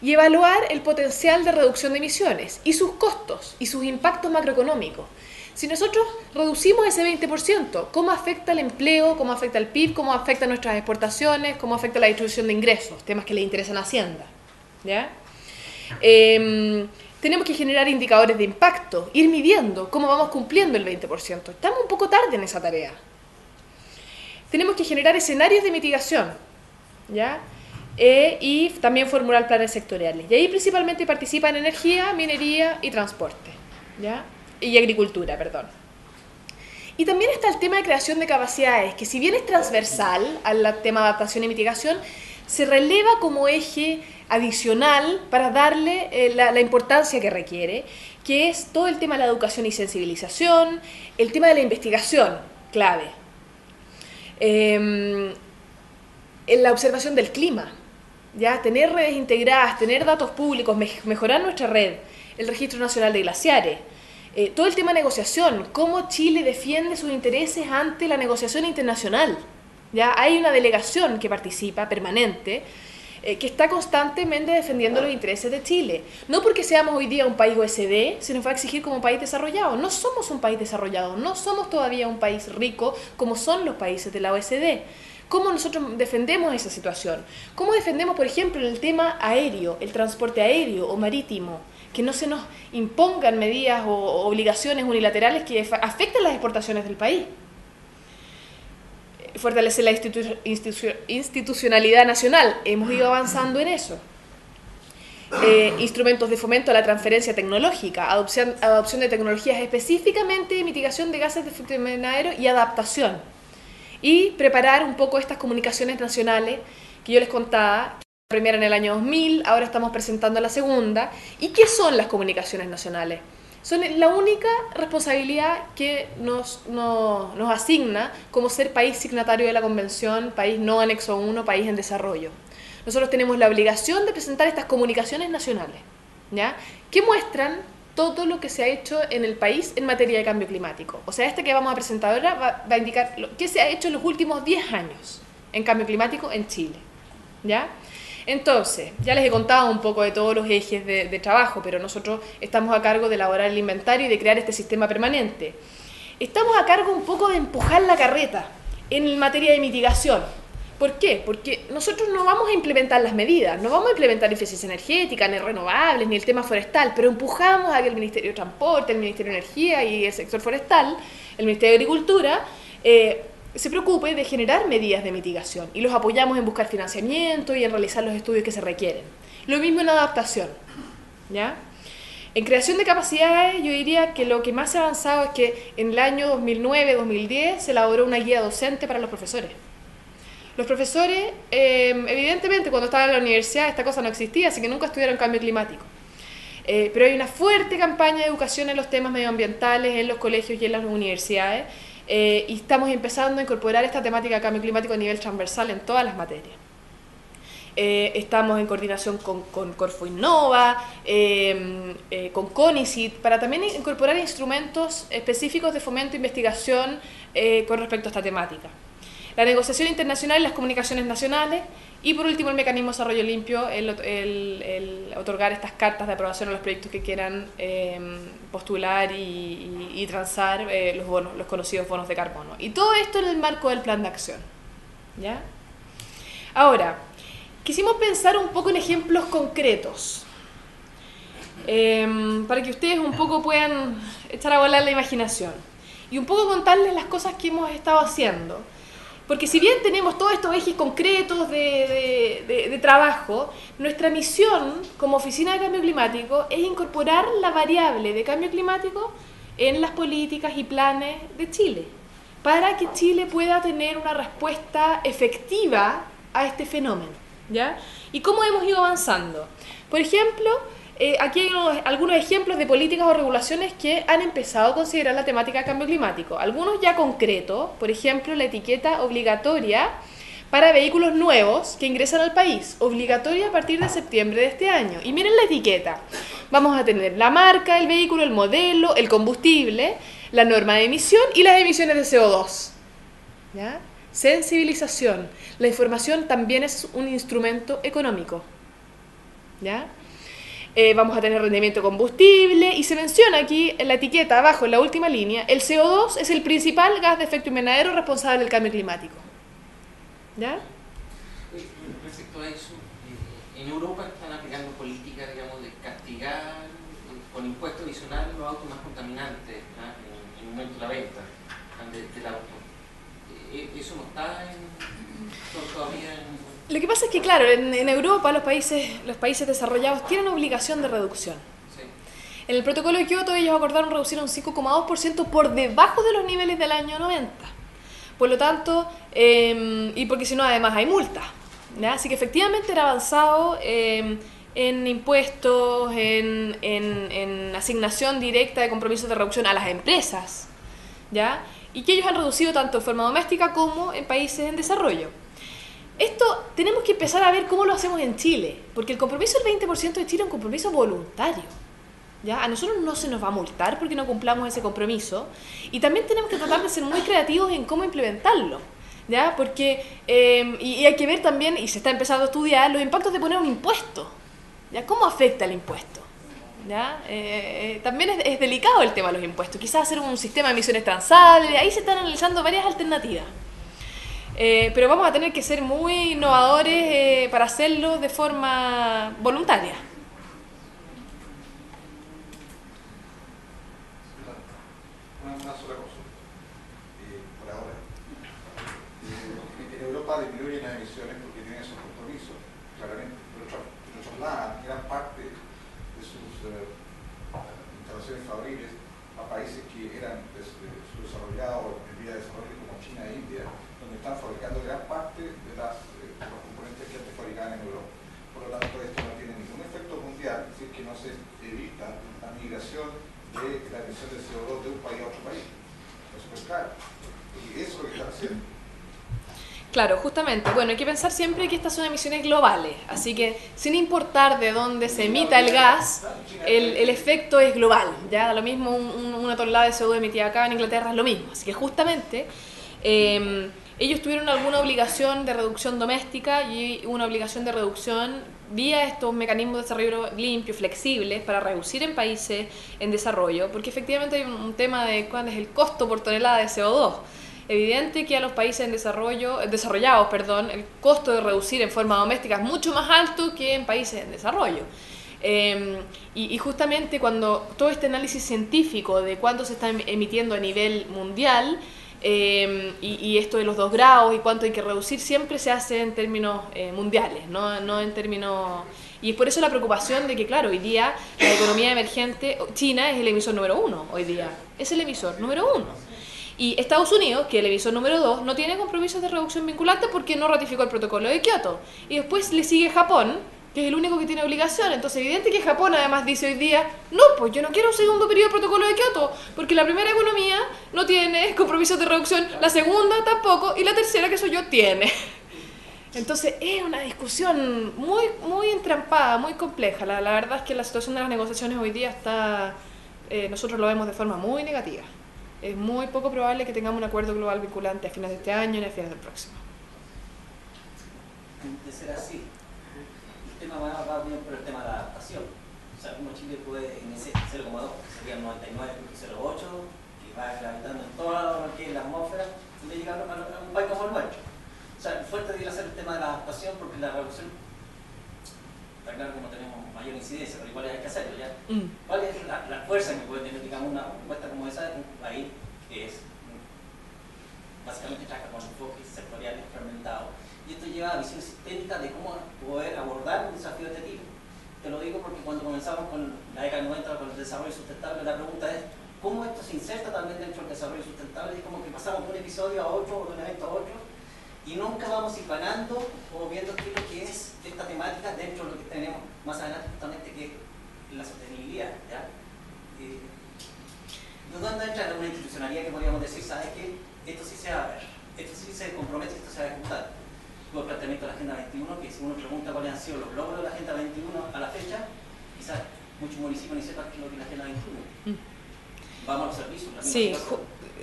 Y evaluar el potencial de reducción de emisiones y sus costos y sus impactos macroeconómicos. Si nosotros reducimos ese 20%, ¿cómo afecta el empleo? ¿Cómo afecta el PIB? ¿Cómo afecta nuestras exportaciones? ¿Cómo afecta la distribución de ingresos? Temas que le interesan a Hacienda, ¿ya? Tenemos que generar indicadores de impacto, ir midiendo cómo vamos cumpliendo el 20%. Estamos un poco tarde en esa tarea. Tenemos que generar escenarios de mitigación, ¿ya? Y también formular planes sectoriales. Y ahí principalmente participan energía, minería y transporte, ¿ya? Y agricultura, perdón. Y también está el tema de creación de capacidades, que si bien es transversal al tema de adaptación y mitigación, se releva como eje adicional para darle la importancia que requiere, que es todo el tema de la educación y sensibilización, el tema de la investigación, clave. En la observación del clima, ¿ya? Tener redes integradas, tener datos públicos, mejorar nuestra red, el Registro Nacional de Glaciares, todo el tema de negociación, cómo Chile defiende sus intereses ante la negociación internacional. ¿Ya? Hay una delegación que participa, permanente, que está constantemente defendiendo los intereses de Chile. No porque seamos hoy día un país OSD, se nos va a exigir como un país desarrollado. No somos un país desarrollado, no somos todavía un país rico como son los países de la OSD. ¿Cómo nosotros defendemos esa situación? ¿Cómo defendemos, por ejemplo, el tema aéreo, el transporte aéreo o marítimo? Que no se nos impongan medidas o obligaciones unilaterales que afecten las exportaciones del país. Fortalecer la institucionalidad nacional. Hemos ido avanzando en eso. Instrumentos de fomento a la transferencia tecnológica, adopción de tecnologías específicamente de mitigación de gases de efecto invernadero y adaptación. Y preparar un poco estas comunicaciones nacionales que yo les contaba, la primera en el año 2000, ahora estamos presentando la segunda. ¿Y qué son las comunicaciones nacionales? Son la única responsabilidad que nos asigna como ser país signatario de la Convención, país no anexo 1, país en desarrollo. Nosotros tenemos la obligación de presentar estas comunicaciones nacionales, ¿ya? Que muestran todo lo que se ha hecho en el país en materia de cambio climático. O sea, que vamos a presentar ahora va a indicar qué se ha hecho en los últimos 10 años en cambio climático en Chile, ¿ya? Entonces, ya les he contado un poco de todos los ejes de trabajo, pero nosotros estamos a cargo de elaborar el inventario y de crear este sistema permanente. Estamos a cargo un poco de empujar la carreta en materia de mitigación. ¿Por qué? Porque nosotros no vamos a implementar las medidas, no vamos a implementar eficiencia energética, ni renovables, ni el tema forestal, pero empujamos a que el Ministerio de Transporte, el Ministerio de Energía y el sector forestal, el Ministerio de Agricultura, se preocupe de generar medidas de mitigación y los apoyamos en buscar financiamiento y en realizar los estudios que se requieren. Lo mismo en adaptación, ¿ya? En creación de capacidades, yo diría que lo que más se ha avanzado es que en el año 2009-2010 se elaboró una guía docente para los profesores. Los profesores, evidentemente, cuando estaban en la universidad esta cosa no existía, así que nunca estudiaron cambio climático. Pero hay una fuerte campaña de educación en los temas medioambientales en los colegios y en las universidades, y estamos empezando a incorporar esta temática de cambio climático a nivel transversal en todas las materias. Estamos en coordinación con Corfo Innova, con CONICIT, para también incorporar instrumentos específicos de fomento e investigación con respecto a esta temática. La negociación internacional y las comunicaciones nacionales, y por último el mecanismo de desarrollo limpio, el otorgar estas cartas de aprobación a los proyectos que quieran postular y transar los conocidos bonos de carbono. Y todo esto en el marco del plan de acción, ¿ya? Ahora, quisimos pensar un poco en ejemplos concretos, para que ustedes un poco puedan echar a volar la imaginación y un poco contarles las cosas que hemos estado haciendo. Porque si bien tenemos todos estos ejes concretos de trabajo, nuestra misión como Oficina de Cambio Climático es incorporar la variable de cambio climático en las políticas y planes de Chile, para que Chile pueda tener una respuesta efectiva a este fenómeno, ¿ya? ¿Y cómo hemos ido avanzando? Por ejemplo, aquí hay algunos ejemplos de políticas o regulaciones que han empezado a considerar la temática de cambio climático. Algunos ya concretos, por ejemplo, la etiqueta obligatoria para vehículos nuevos que ingresan al país, obligatoria a partir de septiembre de este año. Y miren la etiqueta. Vamos a tener la marca del vehículo, el modelo, el combustible, la norma de emisión y las emisiones de CO2. ¿Ya? sensibilización. La información también es un instrumento económico, ¿ya? Vamos a tener rendimiento de combustible, y se menciona aquí en la etiqueta, abajo, en la última línea, el CO2 es el principal gas de efecto invernadero responsable del cambio climático. ¿Ya? Respecto a eso, en Europa están aplicando políticas, digamos, de castigar con impuestos adicionales los autos más contaminantes, ¿no? En el momento de la venta del auto. ¿Eso no está todavía en...? Lo que pasa es que, claro, en Europa los países desarrollados tienen obligación de reducción. Sí. En el protocolo de Kioto ellos acordaron reducir un 5,2% por debajo de los niveles del año 90. Por lo tanto, y porque si no además hay multas, ¿ya? Así que efectivamente era avanzado en impuestos, en asignación directa de compromisos de reducción a las empresas, ¿ya? Y que ellos han reducido tanto en forma doméstica como en países en desarrollo. Esto tenemos que empezar a ver cómo lo hacemos en Chile, porque el compromiso del 20% de Chile es un compromiso voluntario, ¿ya? A nosotros no se nos va a multar porque no cumplamos ese compromiso, y también tenemos que tratar de ser muy creativos en cómo implementarlo, ¿ya? Porque, y hay que ver también, y se está empezando a estudiar, los impactos de poner un impuesto, ¿ya? ¿Cómo afecta el impuesto? ¿Ya? También es delicado el tema de los impuestos, quizás hacer un sistema de emisiones transables, ahí se están analizando varias alternativas. Pero vamos a tener que ser muy innovadores para hacerlo de forma voluntaria. Una sola cosa, por ahora. En Europa disminuyen las emisiones porque tienen esos compromisos, claramente, pero trasladan gran parte de sus instalaciones fabriles a países que eran subdesarrollados en vía de desarrollo como China e India, donde están fabricando gran parte de los componentes que antes fabricaban en Europa. Por lo tanto, esto no tiene ningún efecto mundial, es decir, que no se evita la migración de la emisión de CO2 de un país a otro país. Eso es claro. Y eso es lo que están haciendo. Claro, justamente. Bueno, hay que pensar siempre que estas son emisiones globales, así que sin importar de dónde se emita el gas, el efecto es global, ¿ya? Lo mismo una tonelada de CO2 emitida acá en Inglaterra es lo mismo, así que justamente ellos tuvieron alguna obligación de reducción doméstica y una obligación de reducción vía estos mecanismos de desarrollo limpio, flexibles, para reducir en países en desarrollo, porque efectivamente hay un tema de cuál es el costo por tonelada de CO2. Evidente que a los países en desarrollados, el costo de reducir en forma doméstica es mucho más alto que en países en desarrollo. Y justamente cuando todo este análisis científico de cuánto se está emitiendo a nivel mundial, y esto de los 2 grados y cuánto hay que reducir, siempre se hace en términos mundiales, no en términos... Y es por eso la preocupación de que, claro, hoy día la economía emergente, China es el emisor número 1 hoy día, es el emisor número 1. Y Estados Unidos, que es el emisor número 2, no tiene compromisos de reducción vinculantes porque no ratificó el protocolo de Kioto. Y después le sigue Japón, que es el único que tiene obligación. Entonces, evidente que Japón además dice hoy día, no, pues yo no quiero un segundo periodo del protocolo de Kioto, porque la primera economía no tiene compromisos de reducción, la segunda tampoco, y la tercera, que soy yo, tiene. Entonces, es una discusión muy, muy entrampada, muy compleja. La verdad es que la situación de las negociaciones hoy día está, nosotros lo vemos de forma muy negativa. Es muy poco probable que tengamos un acuerdo global vinculante a fines de este año ni a fines del próximo. De ser así, el tema va bien por el tema de la adaptación. O sea, como Chile puede en ese 0,2, que sería el 99,08, que va gravitando en todo lo que es la atmósfera, y le llega a un país como el nuestro. O sea, el fuerte debería ser el tema de la adaptación, porque la reducción, está claro que no tenemos mayor incidencia, pero igual hay que hacerlo, ¿ya? ¿Cuál es la fuerza que puede tener, digamos, una propuesta como esa en un país que es básicamente trabaja con enfoques sectoriales fragmentados? Y esto lleva a visiones sistémicas de cómo poder abordar un desafío de este tipo. Te lo digo porque cuando comenzamos con la década 90 con el desarrollo sustentable, la pregunta es cómo esto se inserta también dentro del desarrollo sustentable. Es como que pasamos de un episodio a otro, o de un evento a otro, y nunca vamos hilvanando o viendo qué es lo que es esta temática dentro de lo que tenemos más adelante, justamente, que es la sostenibilidad, ¿ya? ¿Dónde entra una institucionalidad que podríamos decir, sabes qué? Esto sí se va a ver, esto sí se compromete, esto se va a ejecutar? Luego el planteamiento de la Agenda 21, que si uno pregunta cuáles han sido los logros de la Agenda 21 a la fecha, quizás muchos municipios ni sepan qué es lo que es la Agenda 21. Vamos a los servicios, la Sí,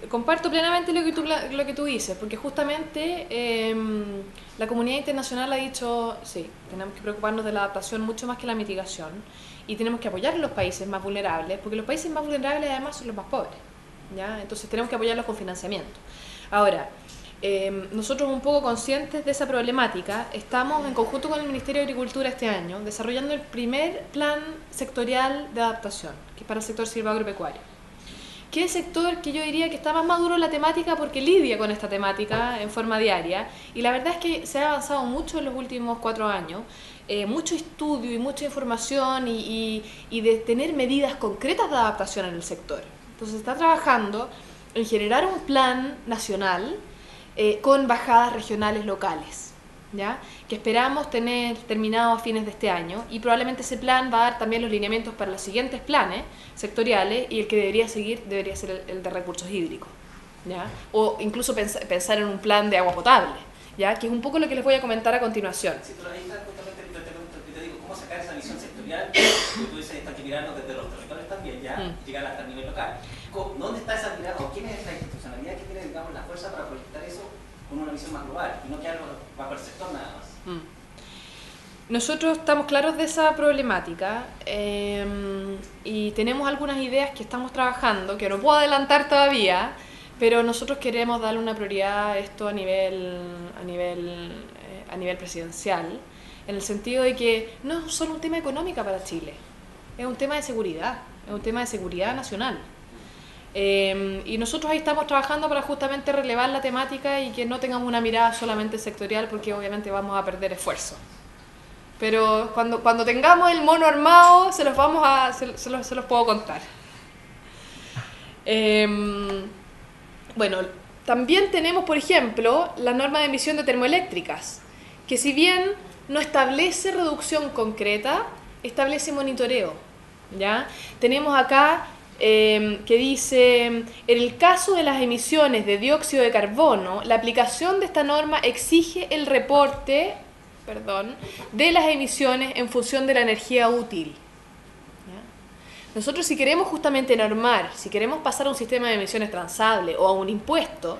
comparto plenamente lo que tú dices, porque justamente la comunidad internacional ha dicho, sí, tenemos que preocuparnos de la adaptación mucho más que la mitigación, y tenemos que apoyar a los países más vulnerables, porque los países más vulnerables además son los más pobres, ¿ya? Entonces tenemos que apoyarlos con financiamiento. Ahora, nosotros un poco conscientes de esa problemática, estamos en conjunto con el Ministerio de Agricultura este año desarrollando el primer plan sectorial de adaptación, que es para el sector silvagropecuario, que es el sector que yo diría que está más maduro en la temática porque lidia con esta temática en forma diaria, y la verdad es que se ha avanzado mucho en los últimos 4 años, mucho estudio y mucha información y de tener medidas concretas de adaptación en el sector. Entonces se está trabajando en generar un plan nacional con bajadas regionales locales, ¿ya? Que esperamos tener terminado a fines de este año, y probablemente ese plan va a dar también los lineamientos para los siguientes planes sectoriales, y el que debería seguir debería ser el de recursos hídricos, ¿ya? O incluso pensar en un plan de agua potable, ¿ya? Que es un poco lo que les voy a comentar a continuación. Sí, pero ahí está justamente te digo, ¿cómo sacar esa visión sectorial? Tú dices, están que mirarnos desde los territorios también, ya, llegar hasta el nivel local. ¿Dónde está esa mirada, o quién es la institucionalidad que tiene, digamos, la fuerza para proyectar eso con una visión más global, y no quedarlo bajo el sector nada más? Nosotros estamos claros de esa problemática y tenemos algunas ideas que estamos trabajando, que no puedo adelantar todavía, pero nosotros queremos darle una prioridad a esto a nivel presidencial, en el sentido de que no es solo un tema económico para Chile, es un tema de seguridad, nacional. Y nosotros ahí estamos trabajando para justamente relevar la temática y que no tengamos una mirada solamente sectorial, porque obviamente vamos a perder esfuerzo. Pero cuando tengamos el mono armado se los puedo contar. Bueno, también tenemos, por ejemplo, la norma de emisión de termoeléctricas, que si bien no establece reducción concreta, establece monitoreo, ¿ya? Tenemos acá que dice, en el caso de las emisiones de dióxido de carbono, la aplicación de esta norma exige el reporte, de las emisiones en función de la energía útil. ¿Ya? Nosotros, si queremos justamente normar, si queremos pasar a un sistema de emisiones transable o a un impuesto,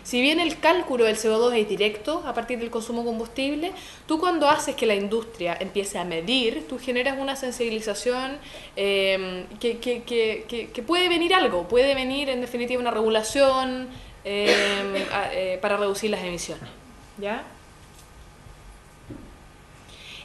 si bien el cálculo del CO2 es directo a partir del consumo de combustible, tú cuando haces que la industria empiece a medir, tú generas una sensibilización que puede venir algo, puede venir en definitiva una regulación para reducir las emisiones, ¿ya?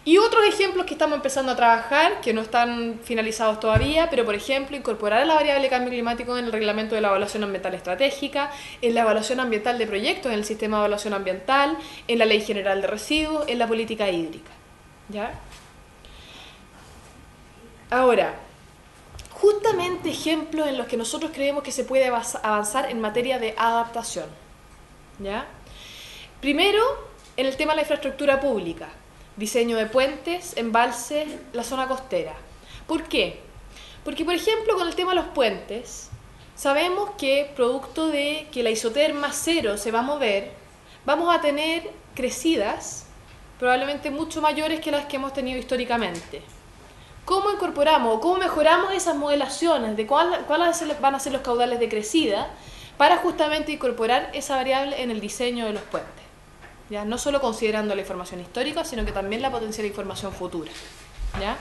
Y otros ejemplos que estamos empezando a trabajar, que no están finalizados todavía, pero por ejemplo, incorporar la variable de cambio climático en el reglamento de la evaluación ambiental estratégica, en la evaluación ambiental de proyectos, en el sistema de evaluación ambiental, en la ley general de residuos, en la política hídrica, ¿ya? Ahora, justamente ejemplos en los que nosotros creemos que se puede avanzar en materia de adaptación, ¿ya? Primero, en el tema de la infraestructura pública. Diseño de puentes, embalses, la zona costera. ¿Por qué? Porque, por ejemplo, con el tema de los puentes, sabemos que producto de que la isoterma cero se va a mover, vamos a tener crecidas probablemente mucho mayores que las que hemos tenido históricamente. ¿Cómo incorporamos o cómo mejoramos esas modelaciones de cuáles van a ser los caudales de crecida para justamente incorporar esa variable en el diseño de los puentes? ¿Ya? No solo considerando la información histórica, sino que también la potencial información futura, ¿ya?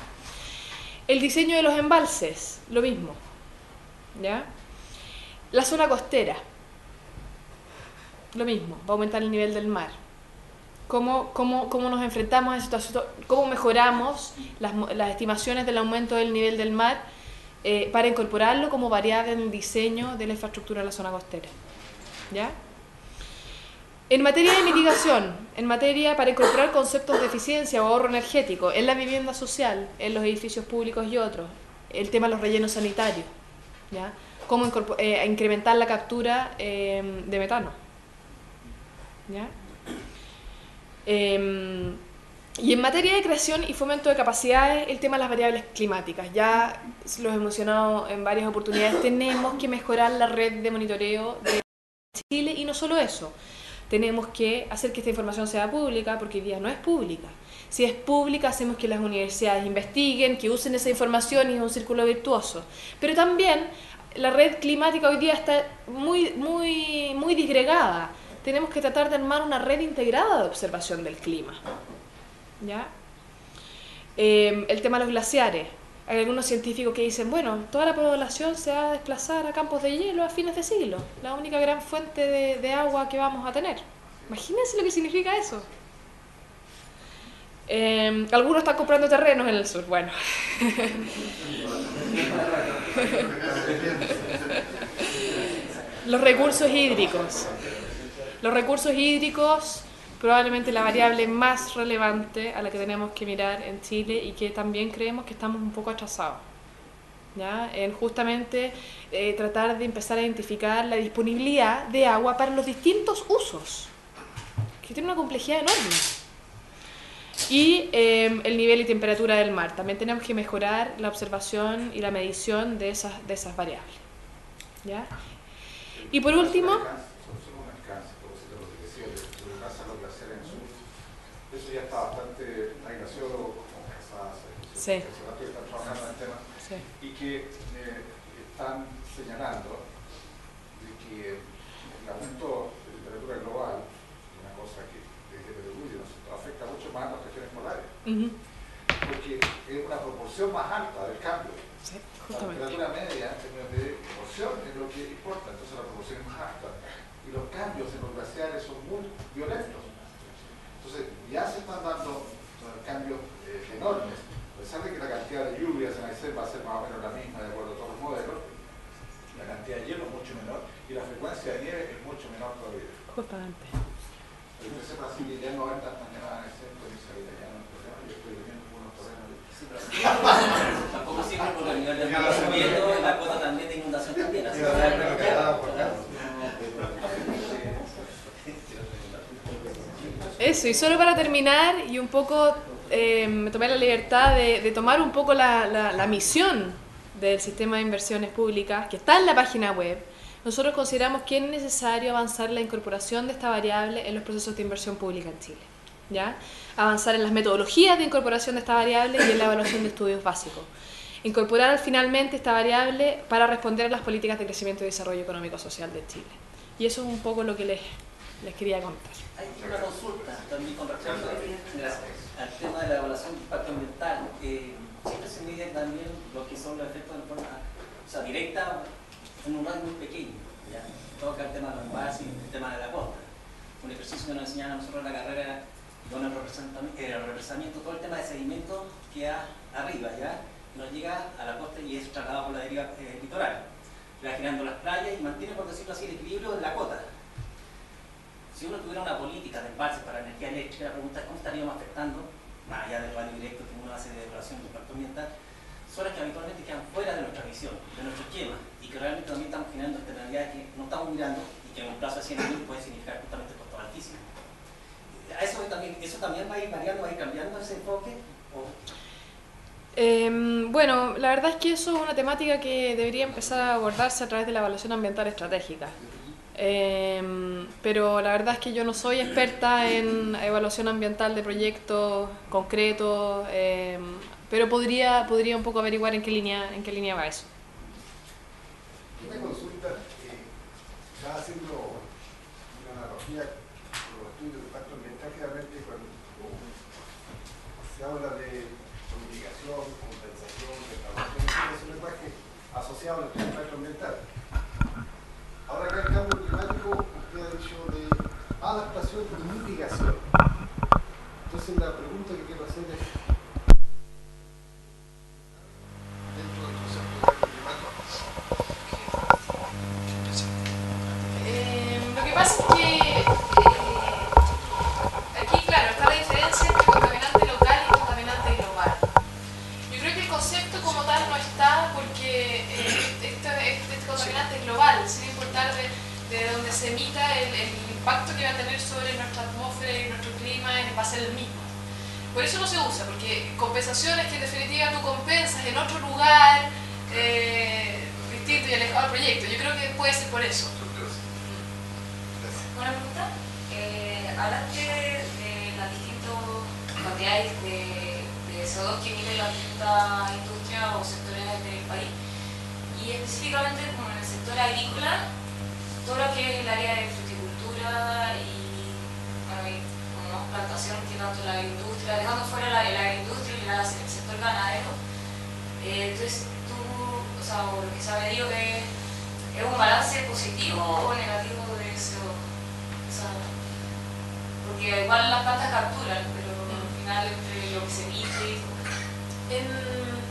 El diseño de los embalses, lo mismo, ¿ya? La zona costera, lo mismo, va a aumentar el nivel del mar. ¿Cómo nos enfrentamos a esa situación? ¿Cómo mejoramos las estimaciones del aumento del nivel del mar para incorporarlo como variable en el diseño de la infraestructura de la zona costera? ¿Ya? En materia de mitigación, para incorporar conceptos de eficiencia o ahorro energético en la vivienda social, en los edificios públicos y otros, el tema de los rellenos sanitarios, ¿ya? Cómo incrementar la captura de metano, ¿ya? Y en materia de creación y fomento de capacidades, el tema de las variables climáticas, ya los he mencionado en varias oportunidades, tenemos que mejorar la red de monitoreo de Chile, y no solo eso. Tenemos que hacer que esta información sea pública, porque hoy día no es pública. Si es pública, hacemos que las universidades investiguen, que usen esa información, y es un círculo virtuoso. Pero también la red climática hoy día está muy disgregada. Tenemos que tratar de armar una red integrada de observación del clima. ¿Ya? El tema de los glaciares. Hay algunos científicos que dicen, bueno, toda la población se va a desplazar a campos de hielo a fines de siglo. La única gran fuente de agua que vamos a tener. Imagínense lo que significa eso. Algunos están comprando terrenos en el sur. Bueno. Los recursos hídricos. Los recursos hídricos, probablemente la variable más relevante a la que tenemos que mirar en Chile y que también creemos que estamos un poco atrasados. ¿Ya? En justamente tratar de empezar a identificar la disponibilidad de agua para los distintos usos, que tiene una complejidad enorme. Y el nivel y temperatura del mar. También tenemos que mejorar la observación y la medición de esas variables. ¿Ya? Y por último... Eso ya está bastante agradecido como pasadas, sí. Que están trabajando en el tema, sí. Y que están señalando de que el aumento de temperatura global es una cosa que desde Perú nos afecta mucho más a las regiones polares, porque es una proporción más alta del cambio. Sí, la temperatura media en términos de proporción es lo que importa, entonces la proporción es más alta y los cambios en los glaciares son muy violentos. Entonces, ya se están dando cambios enormes, a pesar de que la cantidad de lluvias en Aysén va a ser más o menos la misma de acuerdo a todos los modelos, la cantidad de hielo es mucho menor y la frecuencia de nieve es mucho menor todavía. Justamente. Pero usted sepa así que ya no hay tantas nevadas en Aysén, con esa vida ya no hay problema, yo estoy viviendo con unos terrenos. Sí, pero tampoco siempre porque el nivel del mar está subiendo, la cota también de inundación también, así que eso, y solo para terminar, y un poco me tomé la libertad de tomar un poco la misión del sistema de inversiones públicas, que está en la página web. Nosotros consideramos que es necesario avanzar en la incorporación de esta variable en los procesos de inversión pública en Chile. ¿Ya? Avanzar en las metodologías de incorporación de esta variable y en la evaluación de estudios básicos. Incorporar finalmente esta variable para responder a las políticas de crecimiento y desarrollo económico-social de Chile. Y eso es un poco lo que les quería contar. Hay una consulta también con respecto al tema de la evaluación de impacto ambiental. Siempre se mide también lo que son los efectos de forma directa en un rango muy pequeño. ¿Ya? Toca el tema de los embalses y el tema de la costa. Un ejercicio que nos enseñaban a nosotros en la carrera con el represamiento, todo el tema de sedimento queda arriba, ¿ya? Nos llega a la costa y es trasladado por la deriva litoral. Va girando las playas y mantiene, por decirlo así, el equilibrio de la cota. Si uno tuviera una política de embalse para energía eléctrica, la pregunta es cómo estaríamos afectando, más allá del radio directo que uno hace de evaluación de impacto ambiental, zonas que habitualmente quedan fuera de nuestra visión, de nuestro esquema, y que realmente también estamos generando externalidades que no estamos mirando y que en un plazo de 100 años puede significar justamente costos altísimos. ¿Eso también va a ir variando, va a ir cambiando ese enfoque? Bueno, la verdad es que eso es una temática que debería empezar a abordarse a través de la evaluación ambiental estratégica. Pero la verdad es que yo no soy experta en evaluación ambiental de proyectos concretos, pero podría un poco averiguar en qué línea va eso. Una consulta, estaba haciendo una analogía con los estudios de impacto ambiental, generalmente cuando se habla de mitigación, compensación, recaudación, es un lenguaje asociado al estudio de impacto ambiental. Ahora acá el cambio climático, usted ha dicho de adaptación y mitigación. Entonces la pregunta que quiero hacer es, dentro del concepto de cambio climático, lo que pasa es que aquí, claro, está la diferencia entre contaminante local y contaminante global. Yo creo que el concepto como tal no está porque este contaminante es global, sin importar de donde se emita, el impacto que va a tener sobre nuestra atmósfera y nuestro clima va a ser el mismo. Por eso no se usa, porque compensaciones que en definitiva tú compensas en otro lugar distinto y alejado del proyecto. Yo creo que puede ser por eso. Una pregunta. Hablaste de las distintas cantidades de CO2 que emiten las distintas industrias o sectores del país y específicamente como agrícola, todo lo que es el área de fruticultura y, bueno, y como plantación que tanto la agroindustria, dejando fuera la agroindustria y el sector ganadero. Entonces tú, o sea, o lo que sabe Dios es un balance positivo o negativo de eso. O sea, porque igual las plantas capturan, pero al final entre lo que se emite y todo.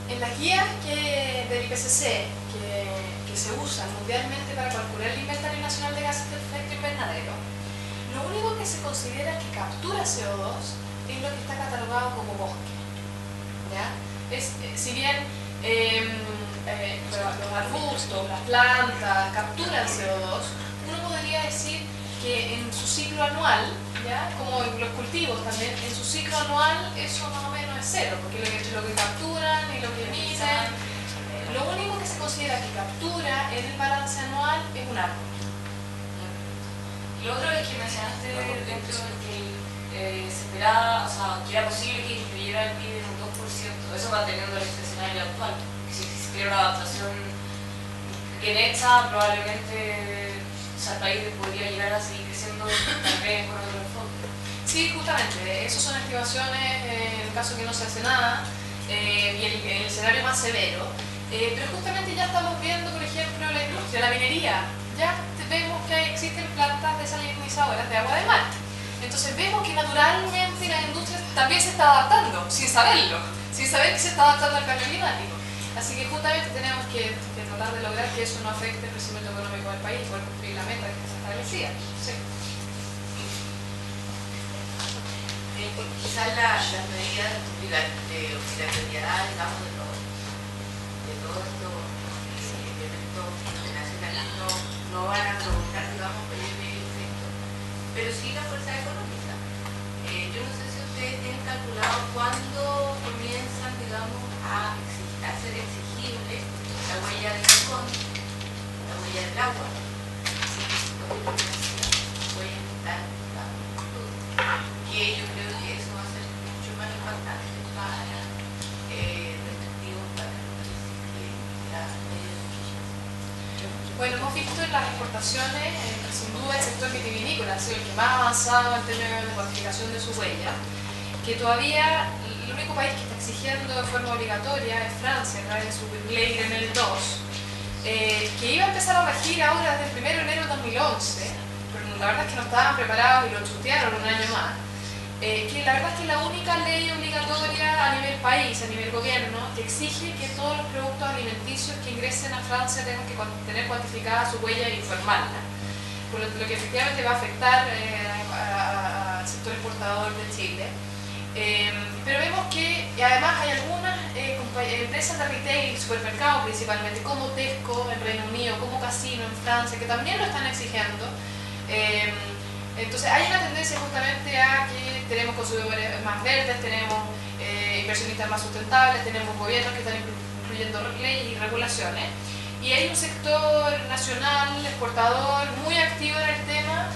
En las guías del IPCC que se usan mundialmente para calcular el inventario nacional de gases de efecto invernadero, lo único que se considera que captura CO2 es lo que está catalogado como bosque. ¿Ya? Si bien los arbustos, las plantas capturan CO2, uno podría decir que en su ciclo anual, ¿ya? Como los cultivos también, en su ciclo anual eso más o menos es cero, porque lo que capturan y lo que emiten, lo único que se considera que captura en el balance anual es un árbol. Y lo otro es que mencionaste dentro de que se esperaba, o sea, que era posible que incluyera el PIB en un 2%, eso manteniendo el escenario actual. Si existiera una adaptación bien hecha, probablemente, o sea, el país podría llegar a seguir creciendo tal vez con otro enfoque. Sí, justamente, esas son estimaciones en el caso que no se hace nada y el escenario más severo. Pero justamente ya estamos viendo, por ejemplo, la industria, la minería. Ya vemos que existen plantas desalinizadoras de agua de mar. Entonces vemos que naturalmente la industria también se está adaptando, sin saberlo, sin saber que se está adaptando al cambio climático. Así que justamente tenemos que tratar de lograr que eso no afecte el crecimiento económico del país, por cumplir la meta que se establecía. Sí. Quizás las medidas de obligatoriedad, digamos, de todos estos elementos internacionales no van a provocar, digamos, el efecto, pero sí la fuerza económica. Yo no sé si ustedes tienen calculado cuándo comienzan, digamos, a ser exigible la huella de carbón, la huella del agua, huella ambiental, que yo creo que eso va a ser mucho más impactante para restrictivos para la Bueno, hemos visto en las exportaciones, sin duda el sector vitivinícola ha sido el que más ha avanzado en términos de cuantificación de su huella, que todavía el único país que está exigiendo de forma obligatoria es Francia, a través de su ley Grenelle 2, que iba a empezar a regir ahora desde el 1 de enero de 2011, pero la verdad es que no estaban preparados y lo chutearon un año más. Que la verdad es que la única ley obligatoria a nivel país, a nivel gobierno, que exige que todos los productos alimenticios que ingresen a Francia tengan que tener cuantificada su huella e informarla. Por lo que efectivamente va a afectar al sector exportador de Chile. Pero vemos que además hay algunas empresas de retail, supermercados principalmente, como Tesco en Reino Unido, como Casino en Francia, que también lo están exigiendo. Entonces hay una tendencia justamente a que tenemos consumidores más verdes, tenemos inversionistas más sustentables, tenemos gobiernos que están incluyendo leyes y regulaciones, y hay un sector nacional exportador muy activo en el tema.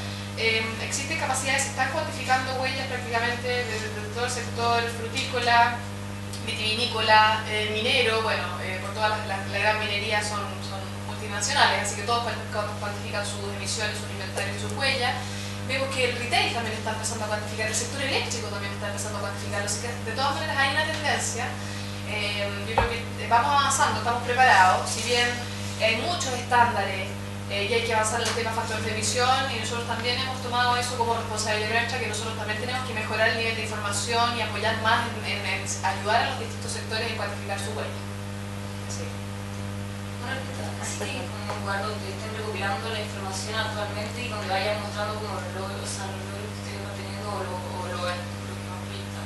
Existen capacidades, se están cuantificando huellas prácticamente desde todo el sector frutícola, vitivinícola, minero, bueno, por toda la gran minería son multinacionales, así que todos cuantifican sus emisiones, sus inventarios y sus huellas. Vemos que el retail también está empezando a cuantificar, el sector eléctrico también está empezando a cuantificar, así que de todas maneras hay una tendencia. Yo creo que vamos avanzando, estamos preparados, si bien hay muchos estándares y hay que avanzar en el tema factores de emisión, y nosotros también hemos tomado eso como responsabilidad nuestra, que nosotros también tenemos que mejorar el nivel de información y apoyar más en ayudar a los distintos sectores en cuantificar su huella. Sí. Así que como un lugar donde estén recopilando la información actualmente y donde vayan mostrando como los logros que ustedes van teniendo o lo que más proyectan.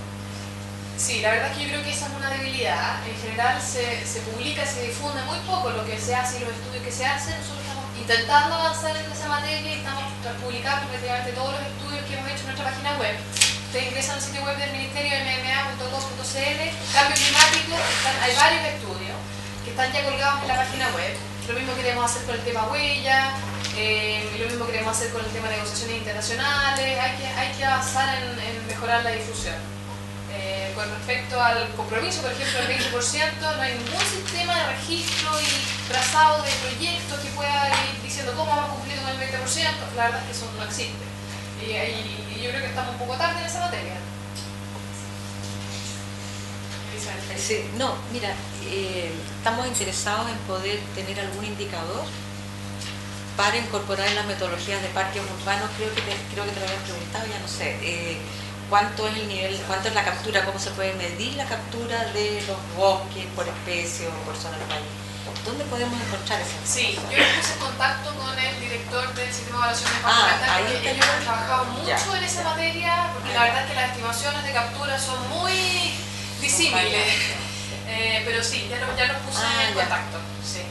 Sí, la verdad es que yo creo que esa es una debilidad. En general se publica, se difunde muy poco lo que se hace y los estudios que se hacen. Nosotros estamos intentando avanzar en esa materia y estamos publicando prácticamente todos los estudios que hemos hecho en nuestra página web. Ustedes ingresan al sitio web del Ministerio, mma.gov.cl, cambio climático, hay varios estudios que están ya colgados en la página web. Lo mismo queremos hacer con el tema huella, lo mismo queremos hacer con el tema de negociaciones internacionales. Hay que avanzar en mejorar la difusión. Con respecto al compromiso, por ejemplo, del 20%, no hay ningún sistema de registro y trazado de proyectos que pueda ir conocimiento, la verdad es que eso no existe. Y yo creo que estamos un poco tarde en esa materia. Sí, no, mira, estamos interesados en poder tener algún indicador para incorporar en las metodologías de parques urbanos. Creo que te lo habían preguntado, ya no sé, cuánto es el nivel, cuánto es la captura, cómo se puede medir la captura de los bosques por especie o por zona del país. ¿Dónde podemos encontrar eso? Sí, yo me puse en contacto con el director del sistema de evaluación departamental, porque ellos han trabajado mucho en esa materia, porque la verdad es que las estimaciones de captura son muy disímiles. Pero sí, ya los puse en contacto. Sí.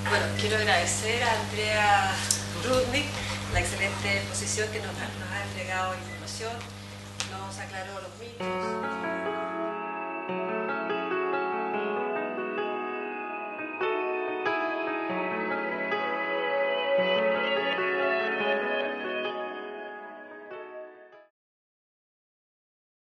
Bueno, quiero agradecer a Andrea Rudnick la excelente exposición que nos ha entregado información, nos aclaró los mitos.